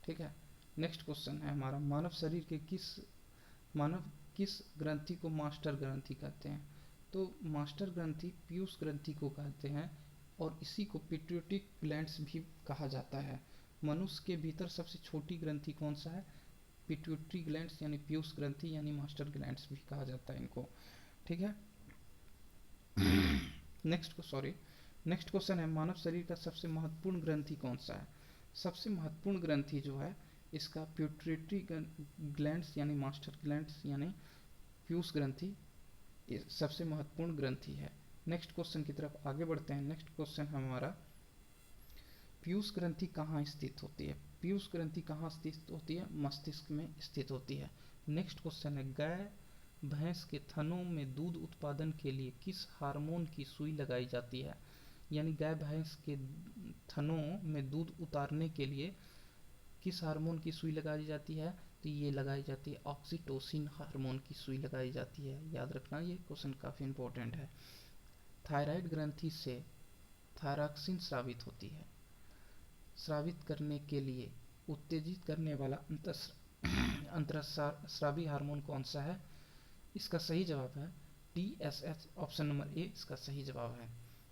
ठीक है। नेक्स्ट क्वेश्चन है हमारा, मानव शरीर के किस ग्रंथि को मास्टर ग्रंथि कहते हैं, तो मास्टर ग्रंथि पीयूष ग्रंथि को कहते हैं और इसी को पिट्यूटरी ग्लैंड्स भी कहा जाता है। मनुष्य के भीतर सबसे छोटी ग्रंथि कौन सा है, पिट्यूटरी ग्लैंड्स यानी पीयूष ग्रंथि यानी मास्टर ग्लैंड्स भी कहा जाता है इनको। ठीक है। नेक्स्ट क्वेश्चन है, मानव शरीर का सबसे महत्वपूर्ण ग्रंथि कौन सा है, सबसे महत्वपूर्ण ग्रंथि जो है इसका प्यूटरी ग्लैंड्स यानी मास्टर ग्लैंड्स यानी पीयूष ग्रंथि सबसे महत्वपूर्ण ग्रंथि है। नेक्स्ट क्वेश्चन की तरफ आगे बढ़ते हैं। नेक्स्ट क्वेश्चन हमारा, पीयूष ग्रंथि कहाँ स्थित होती है, पीयूष ग्रंथि कहाँ स्थित होती है, मस्तिष्क में स्थित होती है। नेक्स्ट क्वेश्चन है, गाय भैंस के थनों में दूध उत्पादन के लिए किस हार्मोन की सुई लगाई जाती है, यानी गाय भैंस के थनों में दूध उतारने के लिए किस हार्मोन की सुई लगाई जाती है, तो ये लगाई जाती है ऑक्सीटोसिन हार्मोन की सुई लगाई जाती है। याद रखना, ये क्वेश्चन काफ़ी इंपॉर्टेंट है। थायराइड ग्रंथि से थायरॉक्सिन स्रावित होती है, स्रावित करने के लिए उत्तेजित करने वाला अंतःस्रावी हार्मोन कौन सा है, इसका सही जवाब है TSH, ऑप्शन नंबर ए इसका सही जवाब है।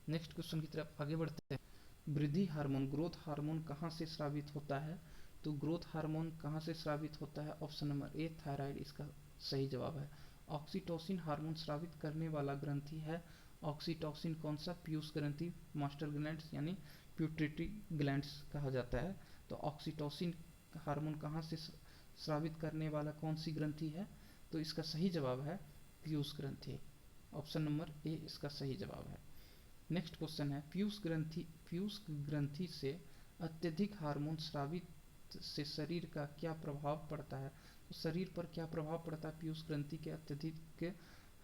नेक्स्ट क्वेश्चन की तरफ आगे बढ़ते हैं, वृद्धि हार्मोन ग्रोथ हार्मोन कहाँ से स्रावित होता है, तो ग्रोथ हार्मोन कहाँ से स्रावित होता है, ऑप्शन नंबर ए थायराइड इसका सही जवाब है। ऑक्सीटोसिन हार्मोन स्रावित करने वाला ग्रंथि है ऑक्सीटोसिन कौन सा, पीयूष ग्रंथि, मास्टर ग्लैंड्स यानी प्यूटरी ग्लैंड्स कहा जाता है। तो ऑक्सीटोसिन हार्मोन कहाँ से स्रावित करने वाला कौन सी ग्रंथि है, तो इसका सही जवाब है पीयूष ग्रंथि, ऑप्शन नंबर ए इसका सही जवाब है। नेक्स्ट क्वेश्चन है, पीयूष ग्रंथि से अत्यधिक हार्मोन स्रावित से शरीर का क्या प्रभाव पड़ता है, तो शरीर पर क्या प्रभाव पड़ता है पीयूष ग्रंथि के अत्यधिक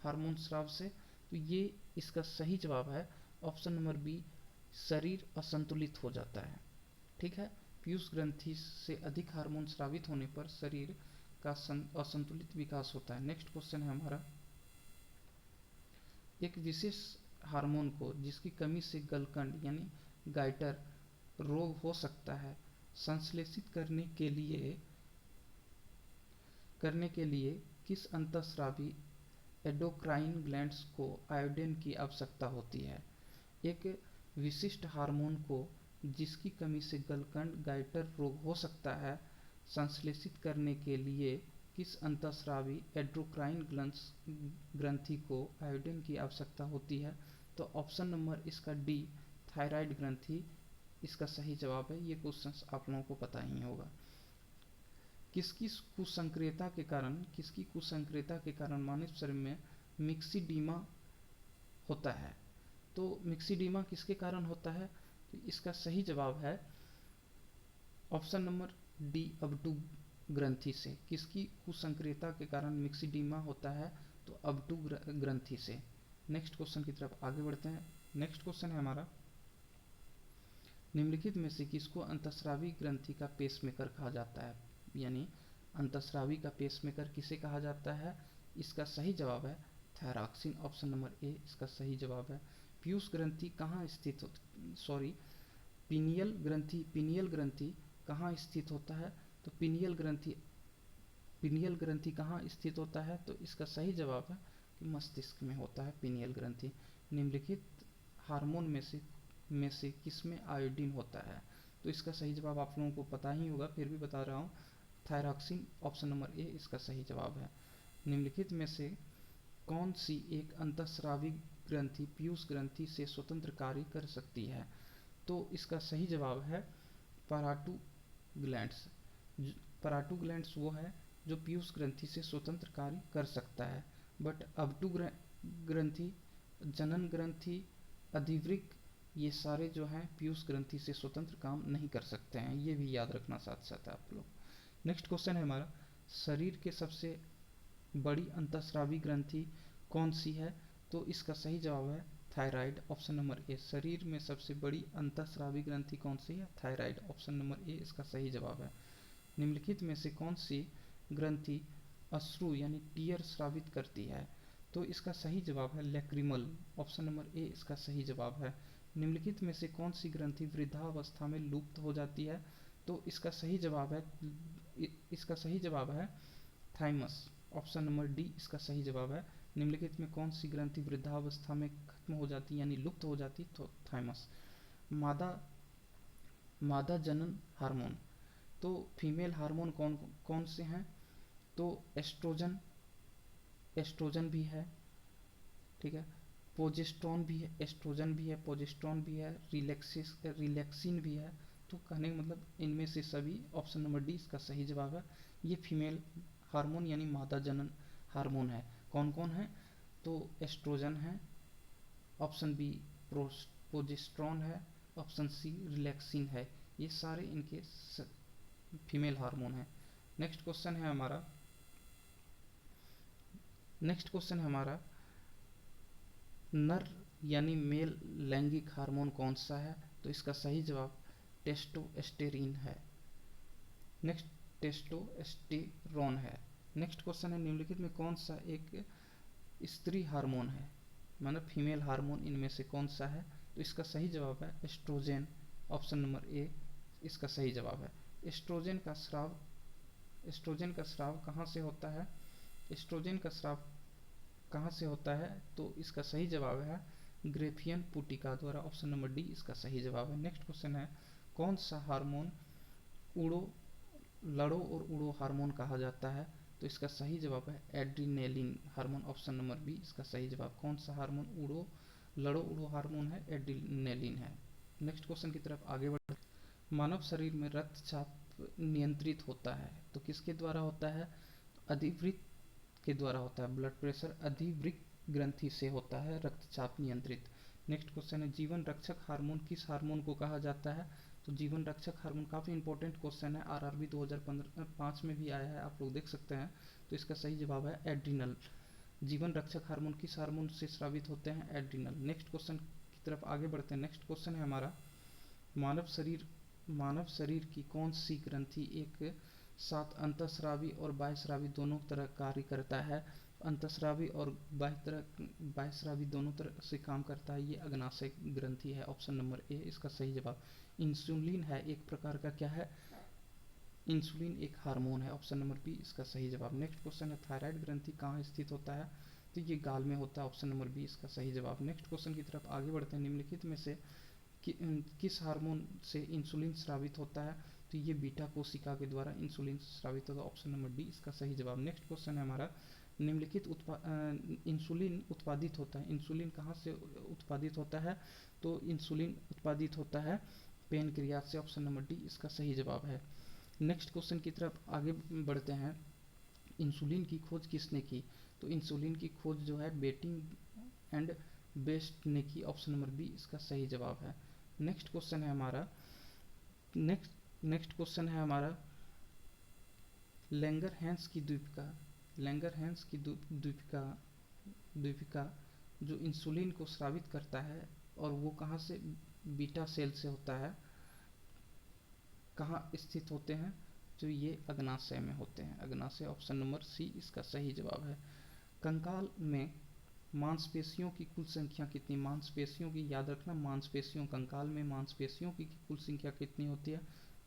हार्मोन स्राव से, तो ये इसका सही जवाब है ऑप्शन नंबर बी, शरीर असंतुलित हो जाता है। ठीक है। पीयूष ग्रंथि से अधिक हार्मोन स्रावित होने पर शरीर का असंतुलित विकास होता है। नेक्स्ट क्वेश्चन है हमारा, एक विशेष हार्मोन को जिसकी कमी से गलकंड यानी गाइटर रोग हो सकता है, संश्लेषित करने के लिए किस अंतःस्रावी एंडोक्राइन ग्लैंड्स को आयोडीन की आवश्यकता होती है। एक विशिष्ट हार्मोन को जिसकी कमी से गलकंड गाइटर रोग हो सकता है, संश्लेषित करने के लिए किस अंतःस्रावी एंडोक्राइन ग्रंथि को आयोडीन की आवश्यकता होती है, तो ऑप्शन नंबर इसका डी थायराइड ग्रंथि इसका सही जवाब है। ये क्वेश्चन आप लोगों को पता ही होगा। किसकी कुसंक्रियता के कारण मानव शरीर में मिक्सिडीमा होता है, तो मिक्सिडीमा किसके कारण होता है, तो इसका सही जवाब है ऑप्शन नंबर डी अबटू ग्रंथि से। किसकी कुसंक्रियता के कारण मिक्सिडीमा होता है, तो अबटू ग्रंथि से। नेक्स्ट क्वेश्चन की तरफ आगे बढ़ते हैं। नेक्स्ट क्वेश्चन है हमारा, निम्नलिखित में से किसको अंतःस्रावी ग्रंथि का पेसमेकर कहा जाता है, यानी अंतःस्रावी का पेसमेकर किसे कहा जाता है, इसका सही जवाब है थायरॉक्सिन, ऑप्शन नंबर ए इसका सही जवाब है। पीयूष ग्रंथि कहाँ स्थित पीनियल ग्रंथि कहाँ स्थित होता है, तो पीनियल ग्रंथि कहाँ स्थित होता है, तो इसका सही जवाब है कि मस्तिष्क में होता है पीनियल ग्रंथि। निम्नलिखित हार्मोन में से किसमें आयोडीन होता है, तो इसका सही जवाब आप लोगों को पता ही होगा, फिर भी बता रहा हूँ, थायरॉक्सिन, ऑप्शन नंबर ए इसका सही जवाब है। निम्नलिखित में से कौन सी एक अंतःस्रावी ग्रंथि पीयूष ग्रंथि से स्वतंत्र कार्य कर सकती है? तो इसका सही जवाब है पराटू ग्लैंड्स। पराटू ग्लैंड्स वो है जो पीयूष ग्रंथि से स्वतंत्र कार्य कर सकता है, बट अबटू ग्रंथि, जनन ग्रंथि, अधिवृक्क, ये सारे जो हैं पीयूष ग्रंथि से स्वतंत्र काम नहीं कर सकते हैं, ये भी याद रखना साथ साथ आप लोग। नेक्स्ट क्वेश्चन है हमारा, शरीर के सबसे बड़ी अंतःस्रावी ग्रंथि कौन सी है? तो इसका सही जवाब है थायराइड, ऑप्शन नंबर ए। शरीर में सबसे बड़ी अंतःस्रावी ग्रंथि कौन सी है? थायराइड, ऑप्शन नंबर ए इसका सही जवाब है। निम्नलिखित में से कौन सी ग्रंथि अश्रु यानी टीयर स्रावित करती है? तो इसका सही जवाब है लैक्रिमल, ऑप्शन नंबर ए इसका सही जवाब है। निम्नलिखित में से कौन सी ग्रंथि वृद्धावस्था में लुप्त हो जाती है? तो इसका सही जवाब है थाइमस, ऑप्शन नंबर डी इसका सही जवाब है। निम्नलिखित में कौन सी ग्रंथि वृद्धावस्था में खत्म हो जाती यानी लुप्त हो जाती? तो थाइमस। मादा मादा जनन हार्मोन, तो फीमेल हार्मोन कौन कौन से हैं? तो एस्ट्रोजन, एस्ट्रोजन भी है, ठीक है, प्रोजेस्टेरोन भी है, एस्ट्रोजन भी है, प्रोजेस्टेरोन भी है, रिलैक्सिन भी है। तो कहने का मतलब इनमें से सभी, ऑप्शन नंबर डी इसका सही जवाब है। ये फीमेल हार्मोन यानी मादा जनन हार्मोन है। कौन कौन है? तो एस्ट्रोजन है, ऑप्शन बी प्रोजेस्टेरोन है, ऑप्शन सी रिलैक्सिन है। ये सारे इनके फीमेल हार्मोन है। नेक्स्ट क्वेश्चन है हमारा नर यानी मेल लैंगिक हार्मोन कौन सा है? तो इसका सही जवाब टेस्टोस्टेरोन है। नेक्स्ट टेस्टोस्टेरोन है। नेक्स्ट क्वेश्चन है, निम्नलिखित में कौन सा एक स्त्री हार्मोन है, मतलब फीमेल हार्मोन इनमें से कौन सा है? तो इसका सही जवाब है एस्ट्रोजन, ऑप्शन नंबर ए इसका सही जवाब है। एस्ट्रोजन का स्राव कहाँ से होता है? एस्ट्रोजन का स्राव कहाँ से होता है? तो इसका सही जवाब है ग्रेफियन पुटिका द्वारा, ऑप्शन नंबर डी इसका सही जवाब है। नेक्स्ट क्वेश्चन है, कौन सा हार्मोन लड़ो और उड़ो हार्मोन कहा जाता है? तो इसका सही जवाब है adrenaline hormone, option number B इसका सही जवाब। कौन सा हार्मोन लड़ो उड़ो हार्मोन है? एड्रीनेलिन है। नेक्स्ट क्वेश्चन की तरफ आगे बढ़, मानव शरीर में रक्तचाप नियंत्रित होता है, तो किसके द्वारा होता है? अधिवृक्क के द्वारा होता है। ब्लड प्रेशर अधिवृक्क ग्रंथि से होता है रक्तचाप नियंत्रित। नेक्स्ट क्वेश्चन है, जीवन रक्षक हार्मोन किस हार्मोन को कहा जाता है? तो जीवन रक्षक हार्मोन काफ़ी इंपॉर्टेंट क्वेश्चन है, आरआरबी 2005 में भी आया है, आप लोग देख सकते हैं। तो इसका सही जवाब है एड्रिनल। जीवन रक्षक हार्मोन किस हार्मोन से स्रावित होते हैं? एड्रिनल। नेक्स्ट क्वेश्चन की तरफ आगे बढ़ते हैं। नेक्स्ट क्वेश्चन है हमारा, मानव शरीर की कौन सी ग्रंथि एक साथ अंतःस्रावी और बाह्यस्रावी दोनों तरह कार्य करता है? अंतःस्रावी और बाह्यस्रावी दोनों तरह से काम करता है, ये अग्नाशय ग्रंथि है, ऑप्शन नंबर ए इसका सही जवाब। इंसुलिन है एक प्रकार का, क्या है? इंसुलिन एक हार्मोन है, ऑप्शन नंबर बी इसका सही जवाब। नेक्स्ट क्वेश्चन है, थायराइड ग्रंथि कहाँ स्थित होता है? तो ये गाल में होता है, ऑप्शन नंबर बी इसका सही जवाब। नेक्स्ट क्वेश्चन की तरफ आगे बढ़ते हैं, निम्नलिखित में से किस हार्मोन से इंसुलिन स्रावित होता है? तो ये बीटा कोशिका के द्वारा इंसुलिन स्रावित होता है, ऑप्शन नंबर डी इसका सही जवाब। नेक्स्ट क्वेश्चन है हमारा, निम्नलिखित इंसुलिन उत्पादित होता है, इंसुलिन कहाँ से उत्पादित होता है? तो इंसुलिन उत्पादित होता है पेनक्रियास से, ऑप्शन नंबर डी इसका सही जवाब है। नेक्स्ट क्वेश्चन की तरफ आगे बढ़ते हैं, इंसुलिन की खोज किसने की? तो इंसुलिन की खोज जो है बेटिंग एंड बेस्ट ने की, ऑप्शन नंबर बी इसका सही जवाब है। नेक्स्ट क्वेश्चन है हमारा लैंगरहैंस की द्वीपिका जो इंसुलिन को स्रावित करता है, और वो कहाँ से? बीटा सेल से होता है। कहाँ स्थित होते हैं? तो ये अग्नाशय में होते हैं, अग्नाशय, ऑप्शन नंबर सी इसका सही जवाब है। कंकाल में मांसपेशियों की कुल संख्या कितनी? मांसपेशियों की याद रखना, कंकाल में मांसपेशियों की कुल संख्या कितनी होती है?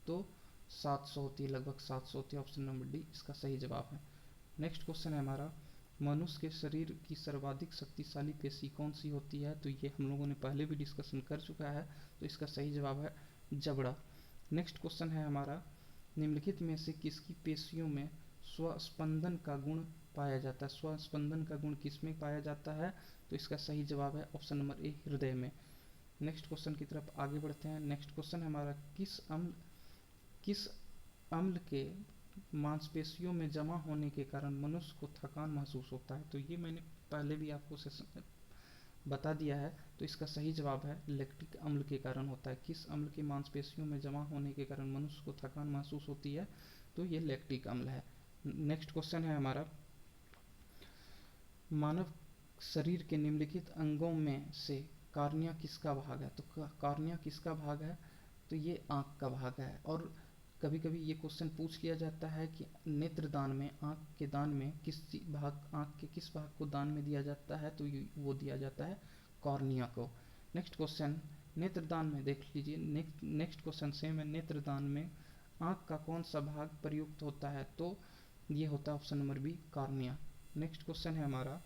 तो 700 होती है, लगभग 700 होती है, ऑप्शन नंबर डी इसका सही जवाब है। नेक्स्ट क्वेश्चन है हमारा, मनुष्य के शरीर की सर्वाधिक शक्तिशाली पेशी कौन सी होती है? तो ये हम लोगों ने पहले भी डिस्कशन कर चुका है, तो इसका सही जवाब है जबड़ा। नेक्स्ट क्वेश्चन है हमारा, निम्नलिखित में से किसकी पेशियों में स्वस्पंदन का गुण पाया जाता है? स्वस्पंदन का गुण किसमें पाया जाता है? तो इसका सही जवाब है ऑप्शन नंबर ए, हृदय में। नेक्स्ट क्वेश्चन की तरफ आगे बढ़ते हैं। नेक्स्ट क्वेश्चन हमारा, किस अम्ल के मांसपेशियों में जमा होने के कारण मनुष्य को थकान महसूस होता है? तो ये मैंने पहले भी आपको बता दिया है। तो इसका सही जवाब है लैक्टिक अम्ल के कारण होता है। किस अम्ल के मांसपेशियों में जमा होने के कारण मनुष्य को थकान महसूस होती है? तो ये लैक्टिक अम्ल है। नेक्स्ट क्वेश्चन है हमारा, मानव शरीर के निम्नलिखित अंगों में से कार्निया किसका भाग है? तो कार्निया किसका भाग है? तो ये आँख का भाग है। और कभी कभी ये क्वेश्चन पूछ लिया जाता है कि नेत्र दान में, आँख के दान में आँख के किस भाग को दान में दिया जाता है? तो वो दिया जाता है कॉर्निया को। नेक्स्ट क्वेश्चन, नेत्र दान में देख लीजिए, नेक्स्ट क्वेश्चन सेम है, नेत्र दान में आँख का कौन सा भाग प्रयुक्त होता है? तो ये होता है option number B, cornea. Next question है हमारा,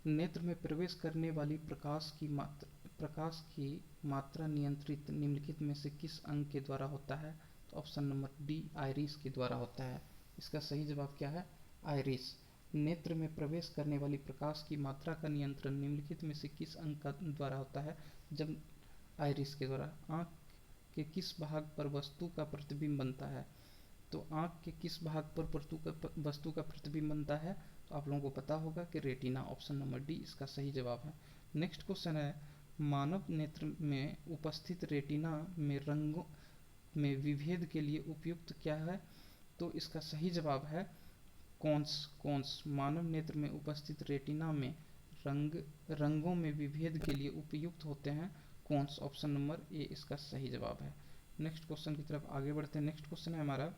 नेत्र में प्रवेश करने वाली प्रकाश की मात्रा नियंत्रित निम्नलिखित में से किस अंग के द्वारा होता है? तो ऑप्शन नंबर डी, आइरिस के द्वारा होता है। इसका सही जवाब क्या है? आइरिस। नेत्र में प्रवेश करने वाली प्रकाश की मात्रा का नियंत्रण निम्नलिखित में से किस अंग का द्वारा होता है? जब आइरिस के द्वारा। आँख के किस भाग पर वस्तु का प्रतिबिंब बनता है? तो आँख के किस भाग पर वस्तु का प्रतिबिंब बनता है? तो आप लोगों को पता होगा कि रेटिना, ऑप्शन नंबर डी इसका सही जवाब है। नेक्स्ट क्वेश्चन है, मानव नेत्र में उपस्थित रेटिना में रंगों में विभेद के लिए उपयुक्त क्या है? तो इसका सही जवाब है कोन्स। मानव नेत्र में उपस्थित रेटिना में रंगों में विभेद के लिए उपयुक्त होते हैं कोन्स, ऑप्शन नंबर ए इसका सही जवाब है। नेक्स्ट क्वेश्चन की तरफ आगे बढ़ते हैं। नेक्स्ट क्वेश्चन है हमारा,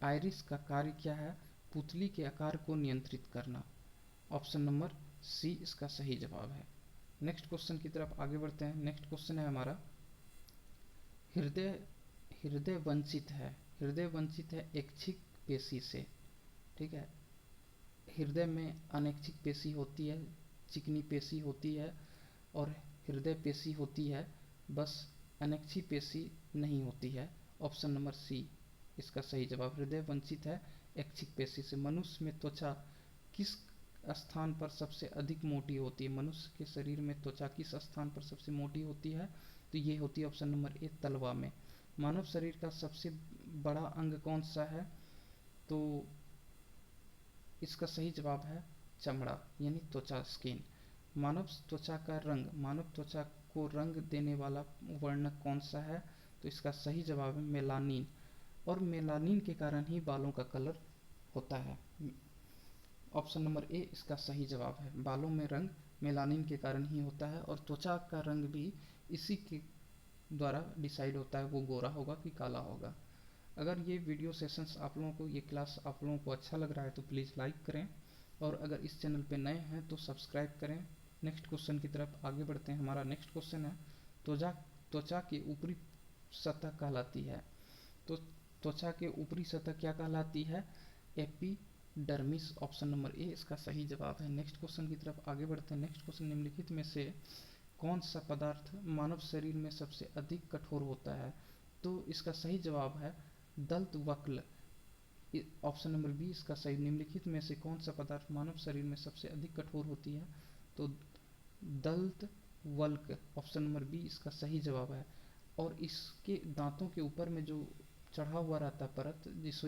आइरिस का कार्य क्या है? पुतली के आकार को नियंत्रित करना, ऑप्शन नंबर सी इसका सही जवाब है। नेक्स्ट क्वेश्चन की तरफ आगे बढ़ते हैं। नेक्स्ट क्वेश्चन है हमारा, हृदय हृदय वंचित है ऐच्छिक पेशी से, ठीक है। हृदय में अनैच्छिक पेशी होती है, चिकनी पेशी होती है और हृदय पेशी होती है, बस अनैच्छिक पेशी नहीं होती है, ऑप्शन नंबर सी इसका सही जवाब। हृदय वंचित है ऐच्छिक पेशी से। मनुष्य में त्वचा किस स्थान पर सबसे अधिक मोटी होती है? मनुष्य के शरीर में त्वचा किस स्थान पर सबसे मोटी होती है? तो ये होती है ऑप्शन नंबर ए, तलवा में। मानव शरीर का सबसे बड़ा अंग कौन सा है? तो इसका सही जवाब है चमड़ा, यानी त्वचा, स्किन। मानव त्वचा को रंग देने वाला वर्णक कौन सा है? तो इसका सही जवाब है मेलानिन। और मेलानिन के कारण ही बालों का कलर होता है, ऑप्शन नंबर ए इसका सही जवाब है। बालों में रंग मेलानिन के कारण ही होता है और त्वचा का रंग भी इसी के द्वारा डिसाइड होता है, वो गोरा होगा कि काला होगा। अगर ये वीडियो सेशंस आप लोगों को, ये क्लास आप लोगों को अच्छा लग रहा है तो प्लीज़ लाइक करें और अगर इस चैनल पे नए हैं तो सब्सक्राइब करें। नेक्स्ट क्वेश्चन की तरफ आगे बढ़ते हैं। हमारा नेक्स्ट क्वेश्चन है, त्वचा की ऊपरी सतह कहलाती है। तो त्वचा के ऊपरी सतह क्या कहलाती है? एपिडर्मिस, ऑप्शन नंबर ए इसका सही जवाब है। नेक्स्ट क्वेश्चन की तरफ आगे बढ़ते हैं। नेक्स्ट क्वेश्चन, निम्नलिखित में से कौन सा पदार्थ मानव शरीर में सबसे अधिक कठोर होता है? तो इसका सही जवाब है दंत वक्र, ऑप्शन नंबर बी इसका सही। निम्नलिखित में से कौन सा पदार्थ मानव शरीर में सबसे अधिक कठोर होती है? तो दंत वल्क, ऑप्शन नंबर बी इसका सही जवाब है। और इसके दांतों के ऊपर में जो चढ़ा हुआ रहता है परत, जिसको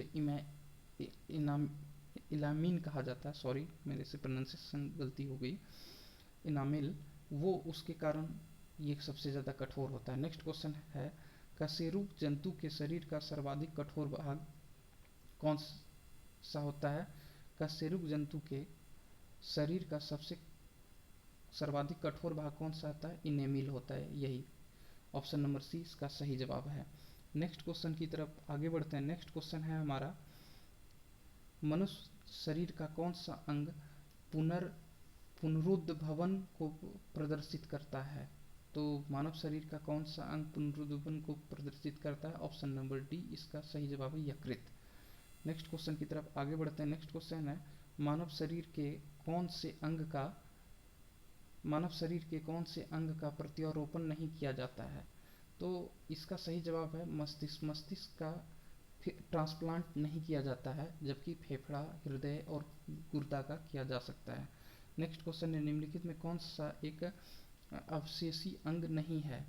इलामीन कहा जाता है, सॉरी मेरे से प्रोनाउंसिएशन गलती हो गई, इनामिल, वो उसके कारण ये सबसे ज़्यादा कठोर होता है। नेक्स्ट क्वेश्चन है, कशेरुक जंतु के शरीर का सर्वाधिक कठोर भाग कौन सा होता है? कशेरुक जंतु के शरीर का सबसे सर्वाधिक कठोर भाग कौन सा होता है? इनेमिल होता है, यही, ऑप्शन नंबर सी इसका सही जवाब है। नेक्स्ट क्वेश्चन की तरफ आगे बढ़ते हैं। नेक्स्ट क्वेश्चन है हमारा, मनुष्य शरीर का कौन सा अंग पुनरुद्भवन को प्रदर्शित करता है? तो मानव शरीर का कौन सा अंग पुनरुद्भवन को प्रदर्शित करता है? ऑप्शन नंबर डी इसका सही जवाब है यकृत। नेक्स्ट क्वेश्चन की तरफ आगे बढ़ते हैं। नेक्स्ट क्वेश्चन है, मानव शरीर के कौन से अंग का मानव शरीर के कौन से अंग का प्रत्यारोपण नहीं किया जाता है? तो इसका सही जवाब है मस्तिष्क। मस्तिष्क का ट्रांसप्लांट नहीं किया जाता है, जबकि फेफड़ा, हृदय और गुर्दा का किया जा सकता है। नेक्स्ट क्वेश्चन है, निम्नलिखित में कौन सा एक अवशेषी अंग नहीं है?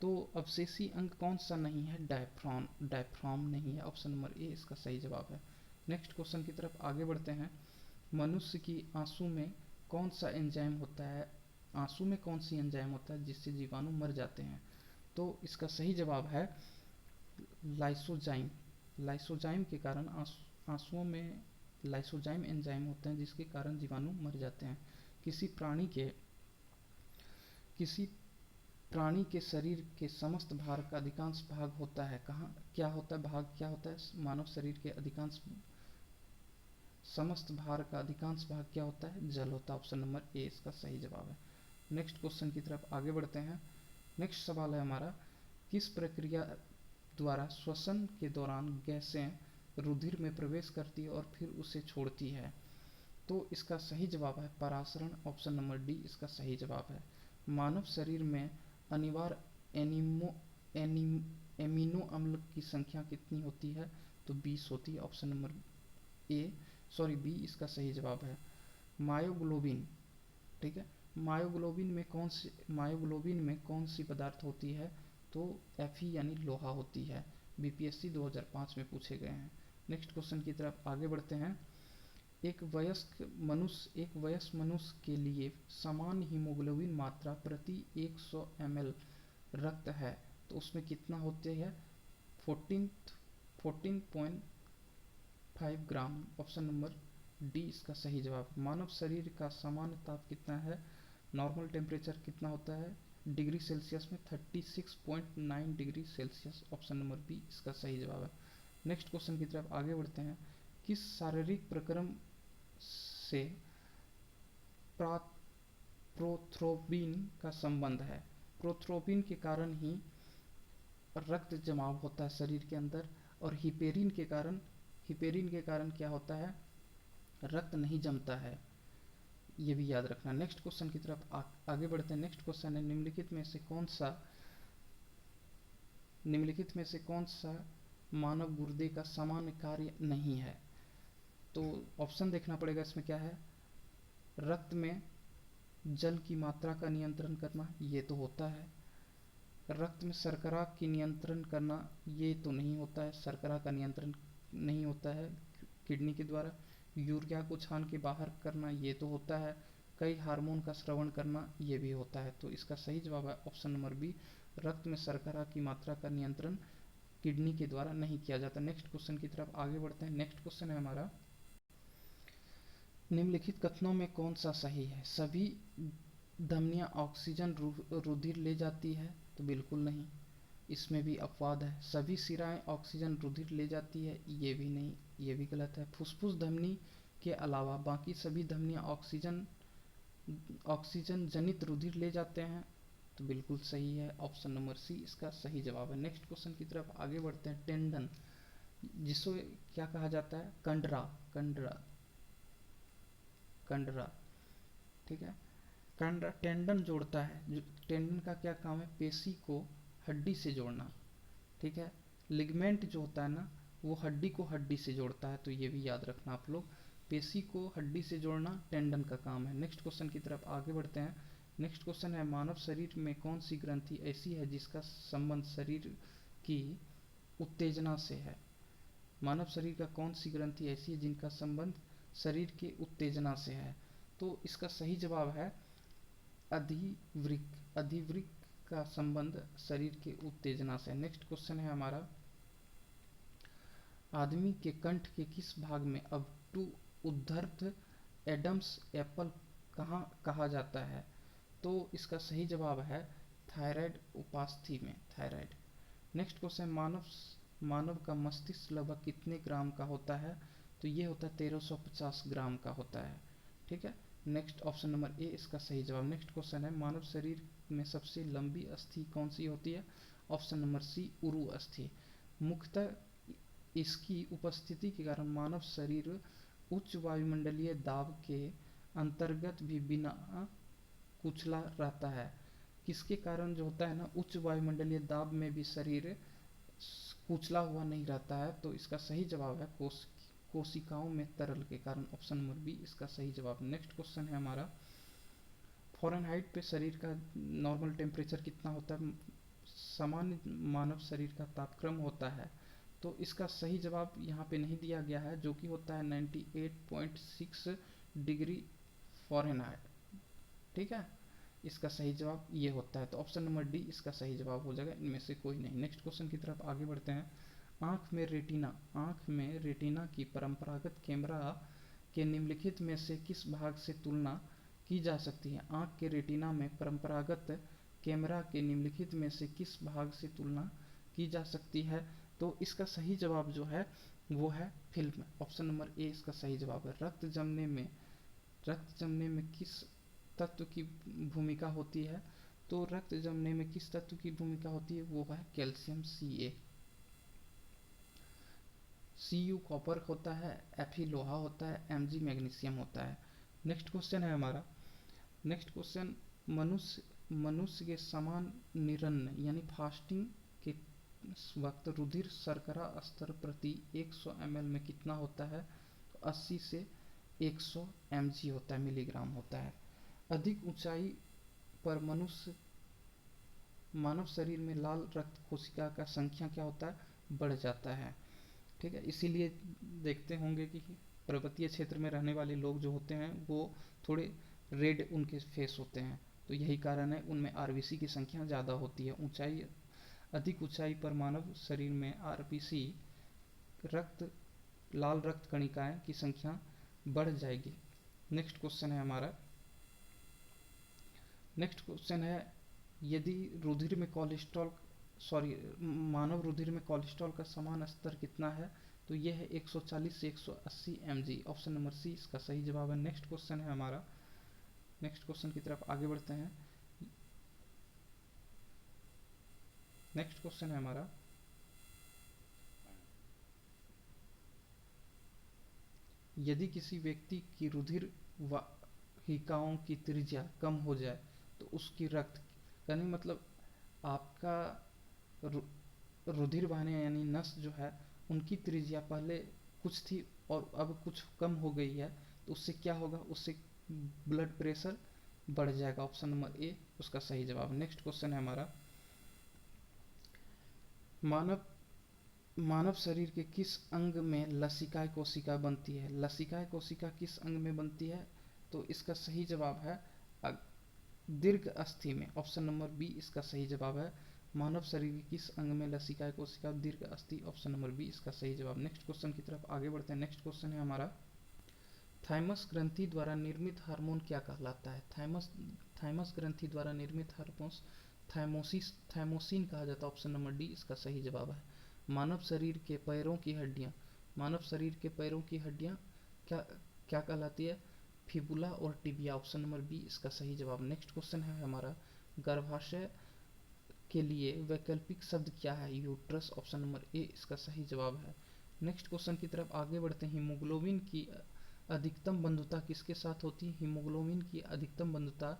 तो अवशेषी अंग कौन सा नहीं है? डायफ्राम। डायफ्राम नहीं है, ऑप्शन नंबर ए इसका सही जवाब है। नेक्स्ट क्वेश्चन की तरफ आगे बढ़ते हैं। मनुष्य की आंसू में कौन सा एंजाइम होता है? आंसू में कौन सी एंजाइम होता है जिससे जीवाणु मर जाते हैं? तो इसका सही जवाब है लाइसोजाइम। लाइसोजाइम के कारण आंसुओं में लाइसोजाइम एंजाइम होते हैं जिसके कारण जीवाणु मर जाते हैं। किसी प्राणी के किसी प्राणी के शरीर के समस्त भार का अधिकांश भाग होता है कहाँ? क्या होता है भाग? क्या होता है? मानव शरीर के अधिकांश समस्त भार का अधिकांश भाग क्या होता है? जल होता है। ऑप्शन नंबर ए इसका सही जवाब है। नेक्स्ट क्वेश्चन की तरफ आगे बढ़ते हैं। नेक्स्ट सवाल है हमारा, किस प्रक्रिया द्वारा श्वसन के दौरान गैसें रुधिर में प्रवेश करती है और फिर उसे छोड़ती है? तो इसका सही जवाब है परासरण। ऑप्शन नंबर डी इसका सही जवाब है। मानव शरीर में अनिवार्य एमिनो अम्ल की संख्या कितनी होती है? तो 20 होती है। ऑप्शन नंबर बी इसका सही जवाब है। मायोग्लोबिन, ठीक है, मायोग्लोबिन में कौन सी पदार्थ होती है? तो Fe यानी लोहा होती है। बीपीएससी 2005 में पूछे गए हैं। नेक्स्ट क्वेश्चन की तरफ आगे बढ़ते हैं। एक वयस्क मनुष्य के लिए समान हीमोग्लोबिन मात्रा प्रति 100 ml रक्त है, तो उसमें कितना होते हैं? 14.5 ग्राम। ऑप्शन नंबर डी इसका सही जवाब। मानव शरीर का सामान्य ताप कितना है? नॉर्मल टेम्परेचर कितना होता है डिग्री सेल्सियस में? 36.9 degree Celsius. Option number B इसका सही जवाब है। नेक्स्ट क्वेश्चन की तरफ आगे बढ़ते हैं। किस शारीरिक प्रक्रम से प्रोथ्रोम्बिन का संबंध है? प्रोथ्रोम्बिन के कारण ही रक्त जमाव होता है शरीर के अंदर, और हिपेरिन के कारण क्या होता है? रक्त नहीं जमता है। ये भी याद रखना। नेक्स्ट क्वेश्चन की तरफ आगे बढ़ते हैं। नेक्स्ट क्वेश्चन है, निम्नलिखित में से कौन सा मानव गुर्दे का सामान्य कार्य नहीं है? तो ऑप्शन देखना पड़ेगा इसमें क्या है। रक्त में जल की मात्रा का नियंत्रण करना, ये तो होता है। रक्त में शर्करा की नियंत्रण करना, ये तो नहीं होता है, शर्करा का नियंत्रण नहीं होता है किडनी के द्वारा। यूरिया को छान के बाहर करना, ये तो होता है। कई हार्मोन का स्रवण करना, ये भी होता है। तो इसका सही जवाब है ऑप्शन नंबर बी, रक्त में शर्करा की मात्रा का नियंत्रण किडनी के द्वारा नहीं किया जाता। नेक्स्ट क्वेश्चन की तरफ आगे बढ़ते हैं। नेक्स्ट क्वेश्चन है हमारा, निम्नलिखित कथनों में कौन सा सही है? सभी धमनियां ऑक्सीजन रुधिर ले जाती है? तो बिल्कुल नहीं, इसमें भी अपवाद है। सभी सिराएं ऑक्सीजन रुधिर ले जाती है? ये भी नहीं, ये भी गलत है। फुफ्फुस धमनी के अलावा बाकी सभी धमनियां ऑक्सीजन जनित रुधिर ले जाते हैं? तो बिल्कुल सही है, ऑप्शन नंबर सी इसका सही जवाब है। नेक्स्ट क्वेश्चन की तरफ आगे बढ़ते हैं। टेंडन, जिसको क्या कहा जाता है? कंडरा, ठीक है। टेंडन जोड़ता है। टेंडन का क्या काम है? पेशी को हड्डी से जोड़ना, ठीक है। लिगमेंट जो होता है ना, वो हड्डी को हड्डी से जोड़ता है, तो ये भी याद रखना आप लोग। पेशी को हड्डी से जोड़ना टेंडन का काम है। नेक्स्ट क्वेश्चन की तरफ आगे बढ़ते हैं। नेक्स्ट क्वेश्चन है, मानव शरीर में कौन सी ग्रंथि ऐसी है जिसका संबंध शरीर की उत्तेजना से है? मानव शरीर का कौन सी ग्रंथि ऐसी है जिनका संबंध शरीर के उत्तेजना से है? तो इसका सही जवाब है अधिवृक्क। अधिवृक्क का संबंध शरीर के उत्तेजना से। नेक्स्ट क्वेश्चन है हमारा, आदमी के कंठ के किस भाग में अबटू उद्धर्थ एडम्स एप्पल कहाँ कहा जाता है? तो इसका सही जवाब है थायराइड उपास्थि में, थायराइड। नेक्स्ट क्वेश्चन, मानव का मस्तिष्क लगभग कितने ग्राम का होता है? तो ये होता है 1350 ग्राम का होता है, ठीक है। नेक्स्ट ऑप्शन नंबर ए इसका सही जवाब। नेक्स्ट क्वेश्चन है, मानव शरीर में सबसे लंबी अस्थि कौन सी होती है? ऑप्शन नंबर सी उरु अस्थि। मुख्यतः इसकी उपस्थिति के कारण मानव शरीर उच्च वायुमंडलीय दाब के अंतर्गत भी बिना कुचला रहता है। किसके कारण जो होता है ना, उच्च वायुमंडलीय दाब में भी शरीर कुचला हुआ नहीं रहता है। तो इसका सही जवाब है कोशिकाओं में तरल के कारण, ऑप्शन नंबर बी इसका सही जवाब। नेक्स्ट क्वेश्चन है हमारा, फ़ारेनहाइट पे शरीर का नॉर्मल टेम्परेचर कितना होता है? सामान्य मानव शरीर का तापक्रम होता है। तो इसका सही जवाब यहाँ पे नहीं दिया गया है, जो कि होता है 98.6 डिग्री फ़ारेनहाइट। ठीक है, इसका सही जवाब ये होता है। तो ऑप्शन नंबर डी इसका सही जवाब हो जाएगा, इनमें से कोई नहीं। नेक्स्ट क्वेश्चन की तरफ आगे बढ़ते हैं। आँख में रेटिना की परंपरागत कैमरा के निम्नलिखित में से किस भाग से तुलना की जा सकती है? आँख के रेटिना में परंपरागत कैमरा के निम्नलिखित में से किस भाग से तुलना की जा सकती है? तो इसका सही जवाब जो है वो है फिल्म। ऑप्शन नंबर ए इसका सही जवाब है। रक्त जमने में किस तत्व की भूमिका होती है? तो रक्त जमने में किस तत्व की भूमिका होती है? वो है कैल्शियम Ca। Cu कॉपर होता है, Fe लोहा होता है, Mg मैग्नीशियम होता है। नेक्स्ट क्वेश्चन है हमारा। नेक्स्ट क्वेश्चन, मनुष्य के समान निरन्न यानी फास्टिंग के वक्त रुधिर शर्करा स्तर प्रति 100 ml में कितना होता है? तो 80 से 100 mg होता है, मिलीग्राम होता है। अधिक ऊंचाई पर मानव शरीर में लाल रक्त कोशिका का संख्या क्या होता है? बढ़ जाता है। ठीक है, इसीलिए देखते होंगे कि पर्वतीय क्षेत्र में रहने वाले लोग जो होते हैं वो थोड़े रेड उनके फेस होते हैं। तो यही कारण है, उनमें आरबीसी की संख्या ज़्यादा होती है। अधिक ऊंचाई पर मानव शरीर में आरबीसी लाल रक्त कणिकाएं की संख्या बढ़ जाएगी। नेक्स्ट क्वेश्चन है हमारा। नेक्स्ट क्वेश्चन है, यदि रुधिर में मानव रुधिर में कोलेस्ट्रॉल का समान स्तर कितना है? तो यह है 140 से 180 mg। ऑप्शन नंबर सी इसका सही जवाब है। नेक्स्ट क्वेश्चन है हमारा। नेक्स्ट क्वेश्चन की तरफ आगे बढ़ते हैं। नेक्स्ट क्वेश्चन है हमारा, यदि किसी व्यक्ति की रुधिर वाहिकाओं की त्रिज्या कम हो जाए तो उसकी रक्त यानी मतलब आपका रुधिर बहने यानी नस जो है उनकी त्रिज्या पहले कुछ थी और अब कुछ कम हो गई है, तो उससे क्या होगा? उससे ब्लड प्रेशर बढ़ जाएगा। ऑप्शन नंबर ए उसका सही जवाब। नेक्स्ट क्वेश्चन है हमारा, मानव शरीर के किस अंग में लसिकाए कोशिका बनती है? लसिकाए कोशिका किस अंग में बनती है? तो इसका सही जवाब है दीर्घ अस्थि में। ऑप्शन नंबर बी इसका सही जवाब है। मानव शरीर के किस अंग में लसिकाए कोशिका दीर्घ अस्थि? ऑप्शन नंबर बी इसका सही जवाब। नेक्स्ट क्वेश्चन की तरफ आगे बढ़ते हैं। नेक्स्ट क्वेश्चन है हमारा, थाइमस ग्रंथि द्वारा निर्मित हार्मोन क्या कहलाता है? थाइमस ग्रंथि द्वारा निर्मित हार्मोन थाइमोसिन कहा जाता है। ऑप्शन नंबर डी इसका सही जवाब है। मानव शरीर के पैरों की हड्डियां क्या क्या कहलाती है? फिबुला और टिबिया। ऑप्शन नंबर बी इसका सही जवाब। नेक्स्ट क्वेश्चन है हमारा, गर्भाशय के लिए वैकल्पिक शब्द क्या है? यूट्रस। ऑप्शन नंबर ए इसका सही जवाब है। नेक्स्ट क्वेश्चन की तरफ आगे बढ़ते हैं। हीमोग्लोबिन की अधिकतम बंधुता किसके साथ होती है? हीमोग्लोबिन की अधिकतम बंधुता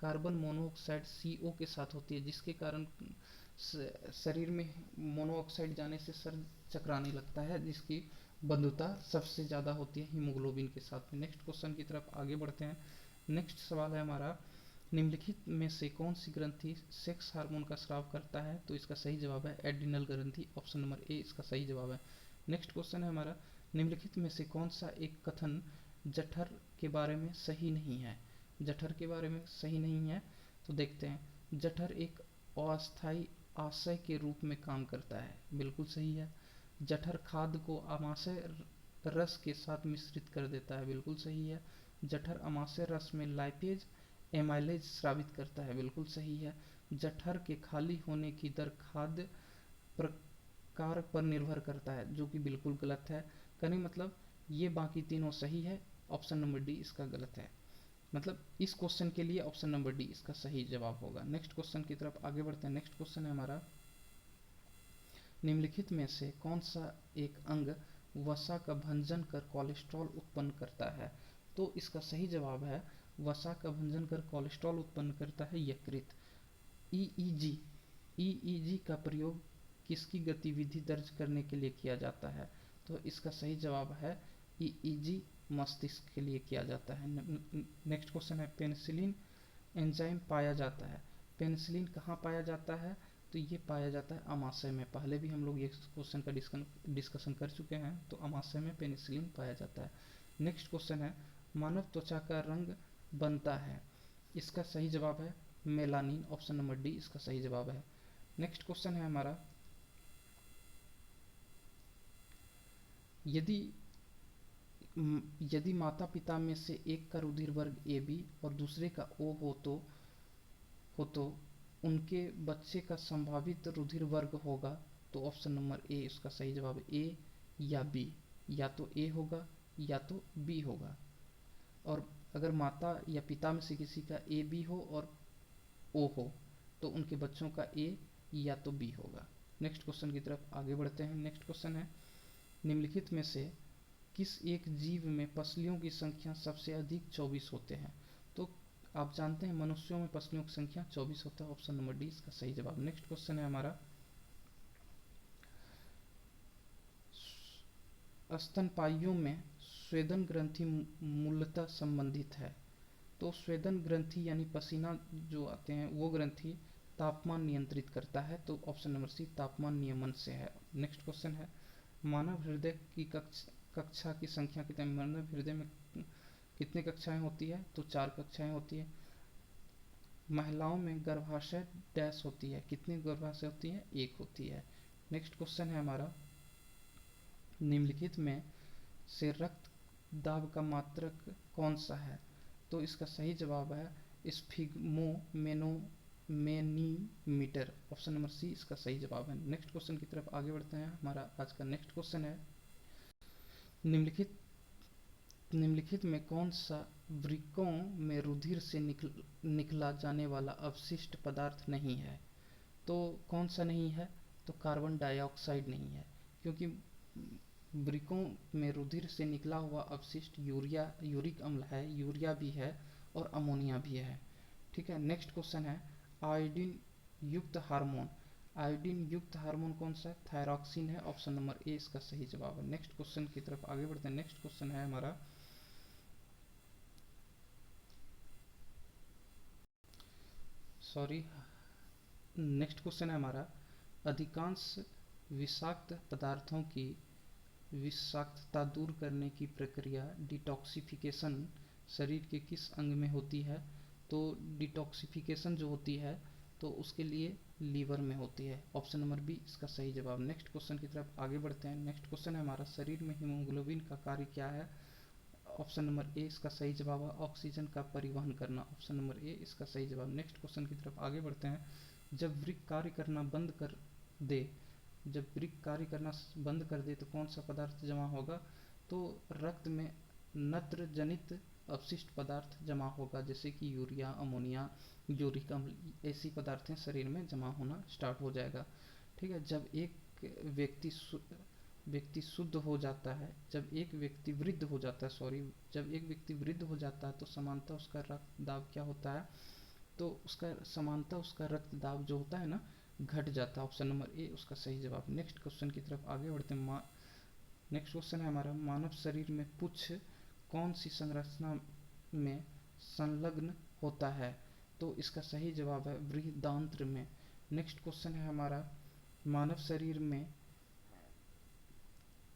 कार्बन मोनोऑक्साइड CO के साथ होती है, जिसके कारण शरीर में मोनोऑक्साइड जाने से सर चकराने लगता है, जिसकी बंधुता सबसे ज़्यादा होती है हीमोग्लोबिन के साथ में। नेक्स्ट क्वेश्चन की तरफ आगे बढ़ते हैं। नेक्स्ट सवाल है हमारा, निम्नलिखित में से कौन सी ग्रंथि सेक्स हार्मोन का स्राव करता है? तो इसका सही जवाब है एड्रिनल ग्रंथि। ऑप्शन नंबर ए इसका सही जवाब है। नेक्स्ट क्वेश्चन है हमारा, निम्नलिखित में से कौन सा एक कथन जठर के बारे में सही नहीं है? जठर के बारे में सही नहीं है, तो देखते हैं। जठर एक अस्थायी आशय के रूप में काम करता है, बिल्कुल सही है। जठर खाद्य को आमाशय रस के साथ मिश्रित कर देता है, बिल्कुल सही है। जठर आमाशय रस में लाइपेज एमाइलेज स्रावित करता है, बिल्कुल सही है। जठर के खाली होने की दर खाद्य प्रकार पर निर्भर करता है, जो कि बिल्कुल गलत है। कहने मतलब ये बाकी तीनों सही है, ऑप्शन नंबर डी इसका गलत है। मतलब इस क्वेश्चन के लिए ऑप्शन नंबर डी इसका सही जवाब होगा। नेक्स्ट क्वेश्चन की तरफ आगे बढ़ते हैं। नेक्स्ट क्वेश्चन है हमारा, निम्नलिखित में से कौन सा एक अंग वसा का भंजन कर कोलेस्ट्रॉल उत्पन्न करता है? तो इसका सही जवाब है वसा का भंजन कर कोलेस्ट्रॉल उत्पन्न करता है यकृत। ईईजी, ईईजी का प्रयोग किसकी गतिविधि दर्ज करने के लिए किया जाता है? तो इसका सही जवाब है ईईजी मस्तिष्क के लिए किया जाता है। नेक्स्ट क्वेश्चन है, पेनिसिलिन एंजाइम पाया जाता है। पेनिसिलिन कहाँ पाया जाता है? तो ये पाया जाता है अमाशय में। पहले भी हम लोग ये क्वेश्चन का डिस्कशन कर चुके हैं। तो अमाशय में पेनिसिलिन पाया जाता है। नेक्स्ट क्वेश्चन है, मानव त्वचा का रंग बनता है। इसका सही जवाब है मेलानिन, ऑप्शन नंबर डी इसका सही जवाब है। नेक्स्ट क्वेश्चन है हमारा, यदि यदि माता पिता में से एक का रुधिर वर्ग ए बी और दूसरे का ओ हो तो उनके बच्चे का संभावित रुधिर वर्ग होगा। तो ऑप्शन नंबर ए इसका सही जवाब है, ए या बी। या तो ए होगा या तो बी होगा। और अगर माता या पिता में से किसी का ए बी हो और ओ हो तो उनके बच्चों का ए या तो बी होगा। नेक्स्ट क्वेश्चन की तरफ आगे बढ़ते हैं। नेक्स्ट क्वेश्चन है, निम्नलिखित में से किस एक जीव में पसलियों की संख्या सबसे अधिक 24 होते हैं? तो आप जानते हैं मनुष्यों में पसलियों की संख्या 24 होता है, ऑप्शन नंबर डी इसका सही जवाब। नेक्स्ट क्वेश्चन है हमारा, स्तनपायियों में स्वेदन ग्रंथि मूलतः संबंधित है। तो स्वेदन ग्रंथि यानी पसीना जो आते हैं वो ग्रंथि तापमान नियंत्रित करता है। तो ऑप्शन नंबर सी तापमान नियमन से है। नेक्स्ट क्वेश्चन है, मानव हृदय की कक्षा की संख्या कितनी? मानव हृदय में कितनी कक्षाएं होती है? तो 4 कक्षाएं होती है। महिलाओं में गर्भाशय डैश होती है, कितनी गर्भाशय होती है? 1 होती है। नेक्स्ट क्वेश्चन है हमारा, निम्नलिखित में से रक्त दाब का मात्रक कौन सा है? तो इसका सही जवाब है स्फिग्मोमेनीमीटर, ऑप्शन नंबर सी इसका सही जवाब है। नेक्स्ट क्वेश्चन की तरफ आगे बढ़ते हैं। हमारा आज का नेक्स्ट क्वेश्चन है, निम्नलिखित में कौन सा वृक्कों में रुधिर से निकला जाने वाला अवशिष्ट पदार्थ नहीं है? तो कौन सा नहीं है? तो कार्बन डाइऑक्साइड नहीं है, क्योंकि वृक्कों में रुधिर से निकला हुआ अवशिष्ट यूरिक अम्ल है, यूरिया भी है और अमोनिया भी है। ठीक है। नेक्स्ट क्वेश्चन है, आयोडीन युक्त हार्मोन। आयोडीन युक्त हार्मोन कौन सा? थायरॉक्सिन है, ऑप्शन नंबर ए इसका सही जवाब है। नेक्स्ट क्वेश्चन की तरफ आगे बढ़ते हैं। नेक्स्ट क्वेश्चन है हमारा, नेक्स्ट क्वेश्चन है हमारा, अधिकांश विषाक्त पदार्थों की विषाक्तता दूर करने की प्रक्रिया डिटॉक्सिफिकेशन शरीर के किस अंग में होती है? तो डिटॉक्सिफिकेशन जो होती है तो उसके लिए लीवर में होती है, ऑप्शन नंबर बी इसका सही जवाब। नेक्स्ट क्वेश्चन की तरफ आगे बढ़ते हैं। नेक्स्ट क्वेश्चन है हमारा, शरीर में हीमोग्लोबिन का कार्य क्या है? ऑप्शन नंबर ए इसका सही जवाब है, ऑक्सीजन का परिवहन करना, ऑप्शन नंबर ए इसका सही जवाब। नेक्स्ट क्वेश्चन की तरफ आगे बढ़ते हैं। जब वृक्क कार्य करना बंद कर दे जब वृक्क कार्य करना बंद कर दे तो कौन सा पदार्थ जमा होगा? तो रक्त में नत्र जनित अपशिष्ट पदार्थ जमा होगा, जैसे कि यूरिया, अमोनिया, यूरिक अम्ल, ऐसी पदार्थें शरीर में जमा होना स्टार्ट हो जाएगा। ठीक है। जब एक व्यक्ति शुद्ध हो जाता है, जब एक व्यक्ति वृद्ध हो जाता है, जब एक व्यक्ति वृद्ध हो जाता है तो समानता उसका रक्त दाब क्या होता है? तो उसका समानता उसका रक्त दाब जो होता है ना घट जाता है, ऑप्शन नंबर ए उसका सही जवाब। नेक्स्ट क्वेश्चन की तरफ आगे बढ़ते हैं। नेक्स्ट क्वेश्चन है हमारा, मानव शरीर में पुच्छ कौन सी संरचना में संलग्न होता है? तो इसका सही जवाब है बृहदांत्र में। नेक्स्ट क्वेश्चन है हमारा, मानव शरीर में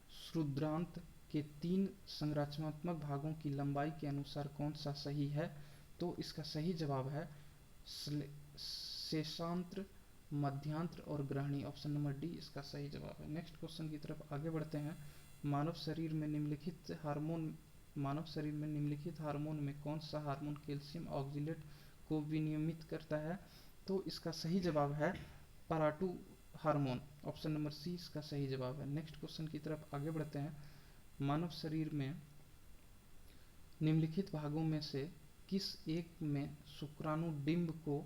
क्षुद्रांत के 3 संरचनात्मक भागों की लंबाई के अनुसार कौन सा सही है? तो इसका सही जवाब है शेषांत्र, मध्यांत्र और ग्रहणी, ऑप्शन नंबर डी इसका सही जवाब है। नेक्स्ट क्वेश्चन की तरफ आगे बढ़ते हैं। मानव शरीर में निम्नलिखित हार्मोन में कौन सा हार्मोन कैल्शियम ऑक्जिलेट को विनियमित करता है? तो इसका सही जवाब है पाराटू हार्मोन, ऑप्शन नंबर सी इसका सही जवाब है। नेक्स्ट क्वेश्चन की तरफ आगे बढ़ते हैं। मानव शरीर में निम्नलिखित भागों में से किस एक में शुक्राणु डिंब को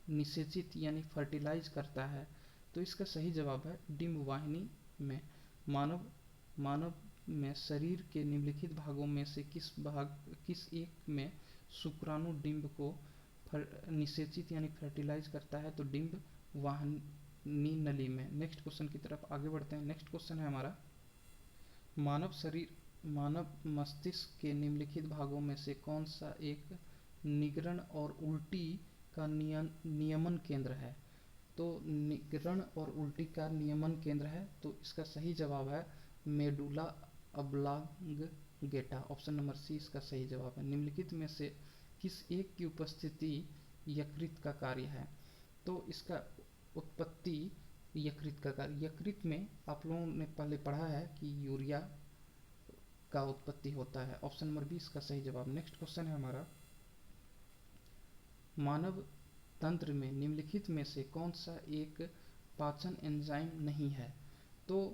निषेचित यानी फर्टिलाइज करता है? तो इसका सही जवाब है डिंब वाहिनी में। मानव में शरीर के निम्नलिखित भागों में से किस एक में शुक्राणु डिंब को निषेचित यानी फर्टिलाइज करता है, तो डिंब वाहिनी नली में। नेक्स्ट क्वेश्चन की तरफ आगे बढ़ते हैं। नेक्स्ट क्वेश्चन है हमारा, मानव मस्तिष्क के निम्नलिखित भागों में से कौन सा एक निगरण और उल्टी का नियमन केंद्र है? तो निगरण और उल्टी का नियमन केंद्र है, तो इसका सही जवाब है medulla oblongata. Option number C इसका सही जवाब है। निम्नलिखित में से किस एक की उपस्थिति यकृत का कार्य है? तो इसका उत्पत्ति यकृत का कार्य, यकृत में आप लोगों ने पहले पढ़ा है कि यूरिया का उत्पत्ति होता है। ऑप्शन नंबर बी इसका सही जवाब। नेक्स्ट क्वेश्चन है हमारा, मानव तंत्र में निम्नलिखित में से कौन सा एक पाचन एंजाइम नहीं है? तो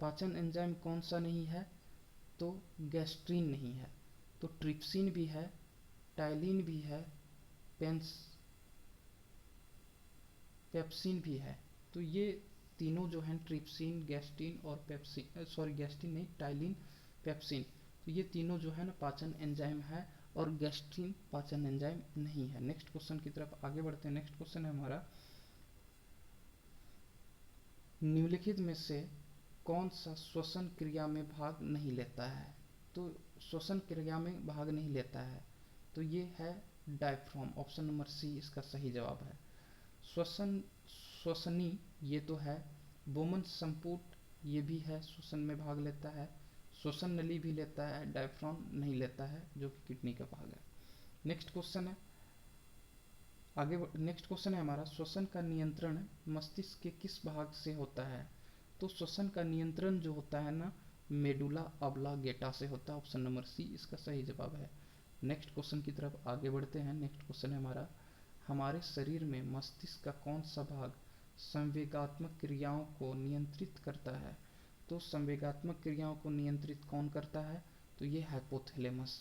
पाचन एंजाइम कौन सा नहीं है? तो गैस्ट्रीन नहीं है, तो ट्रिप्सिन भी है, टाइलिन भी है, पेप्सिन भी है। तो ये तीनों जो हैं, ट्रिप्सिन, गैस्ट्रीन और पेप्सिन, सॉरी गैस्ट्रीन नहीं, टाइलिन, पेप्सिन, तो ये तीनों जो है ना पाचन एंजाइम है, और गैस्ट्रीन पाचन एंजाइम नहीं है। नेक्स्ट क्वेश्चन की तरफ आगे बढ़ते हैं। नेक्स्ट क्वेश्चन है हमारा, निम्नलिखित में से कौन सा श्वसन क्रिया में भाग नहीं लेता है? तो श्वसन क्रिया में भाग नहीं लेता है, तो ये है डायफ्राम। ऑप्शन नंबर सी इसका सही जवाब है। श्वसनी ये तो है, बोमन संपुट ये भी है, श्वसन में भाग लेता है, श्वसन नली भी लेता है, डायफ्राम नहीं लेता है, जो कि किडनी का भाग है। नेक्स्ट क्वेश्चन है आगे, नेक्स्ट क्वेश्चन है हमारा, श्वसन का नियंत्रण मस्तिष्क के किस भाग से होता है? तो श्वसन का नियंत्रण जो होता है ना, मेडुला ऑब्लांगेटा से होता है। ऑप्शन नंबर सी इसका सही जवाब है। नेक्स्ट क्वेश्चन की तरफ आगे बढ़ते हैं। नेक्स्ट क्वेश्चन है हमारा, हमारे शरीर में मस्तिष्क का कौन सा भाग संवेगात्मक क्रियाओं को नियंत्रित करता है? तो संवेगात्मक क्रियाओं को नियंत्रित कौन करता है? तो ये हाइपोथैलेमस,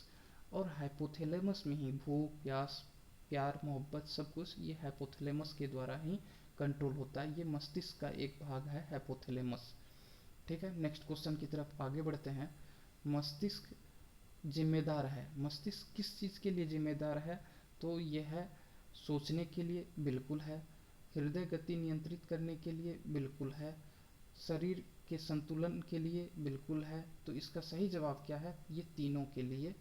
और हाइपोथैलेमस में ही भूख, प्यास, प्यार, मोहब्बत सब कुछ ये हाइपोथैलेमस के द्वारा ही कंट्रोल होता है। ये मस्तिष्क का एक भाग है हाइपोथैलेमस। ठीक है, नेक्स्ट क्वेश्चन की तरफ आगे बढ़ते हैं। मस्तिष्क जिम्मेदार है, मस्तिष्क किस चीज़ के लिए जिम्मेदार है? तो यह है सोचने के लिए, बिल्कुल है, हृदय गति नियंत्रित करने के लिए, बिल्कुल है, शरीर के संतुलन के लिए, बिल्कुल है। तो इसका सही जवाब क्या है? ये तीनों के लिए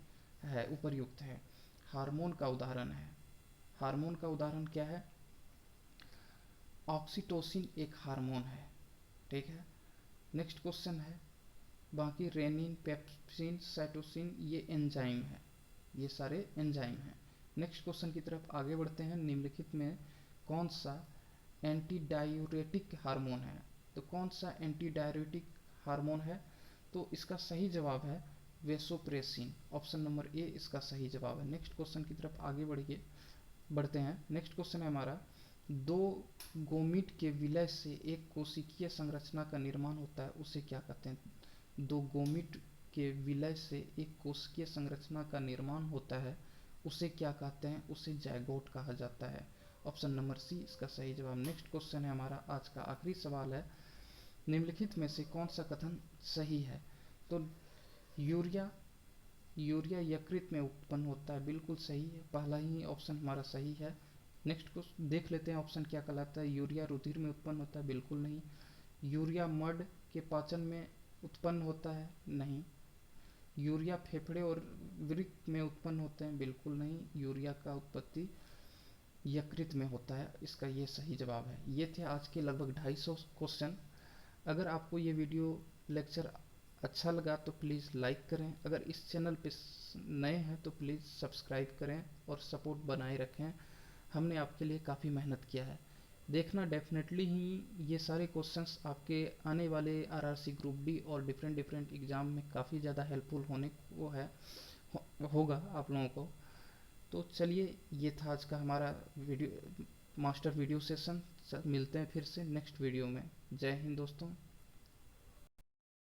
है, उपयुक्त है। हार्मोन का उदाहरण है, हार्मोन का उदाहरण क्या है? ऑक्सीटोसिन एक हार्मोन है। ठीक है, नेक्स्ट क्वेश्चन है, बाकी रेनिन, पेप्सिन, साइटोसिन ये एंजाइम है, ये सारे एंजाइम हैं। नेक्स्ट क्वेश्चन की तरफ आगे बढ़ते हैं। निम्नलिखित में कौन सा एंटी डायूरेटिक हार्मोन है? तो कौन सा एंटी डायूरेटिक हार्मोन है? तो इसका सही जवाब है वेसोप्रेसिन। ऑप्शन नंबर ए इसका सही जवाब है। नेक्स्ट क्वेश्चन की तरफ आगे बढ़ते हैं। नेक्स्ट क्वेश्चन है हमारा, दो गोमीट के विलय से एक कोशिकीय संरचना का निर्माण होता है, उसे क्या कहते हैं? दो गोमीट के विलय से एक कोशिकीय संरचना का निर्माण होता है, उसे क्या कहते हैं? उसे जायगोट कहा जाता है। ऑप्शन नंबर सी इसका सही जवाब। नेक्स्ट क्वेश्चन है हमारा, आज का आखिरी सवाल है, निम्नलिखित में से कौन सा कथन सही है? तो यूरिया यकृत में उत्पन्न होता है, बिल्कुल सही है, पहला ही ऑप्शन हमारा सही है। नेक्स्ट को देख लेते हैं, ऑप्शन क्या कहलाता है? यूरिया रुधिर में उत्पन्न होता है, बिल्कुल नहीं। यूरिया मड के पाचन में उत्पन्न होता है, नहीं। यूरिया फेफड़े और वृक्क में उत्पन्न होते हैं, बिल्कुल नहीं। यूरिया का उत्पत्ति यकृत में होता है, इसका ये सही जवाब है। ये थे आज के लगभग 250 क्वेश्चन। अगर आपको ये वीडियो लेक्चर अच्छा लगा तो प्लीज़ लाइक करें, अगर इस चैनल पे नए हैं तो प्लीज़ सब्सक्राइब करें और सपोर्ट बनाए रखें। हमने आपके लिए काफ़ी मेहनत किया है। देखना डेफिनेटली ही ये सारे क्वेश्चंस आपके आने वाले आरआरसी ग्रुप डी और डिफरेंट एग्ज़ाम में काफ़ी ज़्यादा हेल्पफुल होने को है होगा आप लोगों को। तो चलिए, ये था आज का हमारा मास्टर वीडियो सेशन। मिलते हैं फिर से नेक्स्ट वीडियो में। जय हिंद दोस्तों।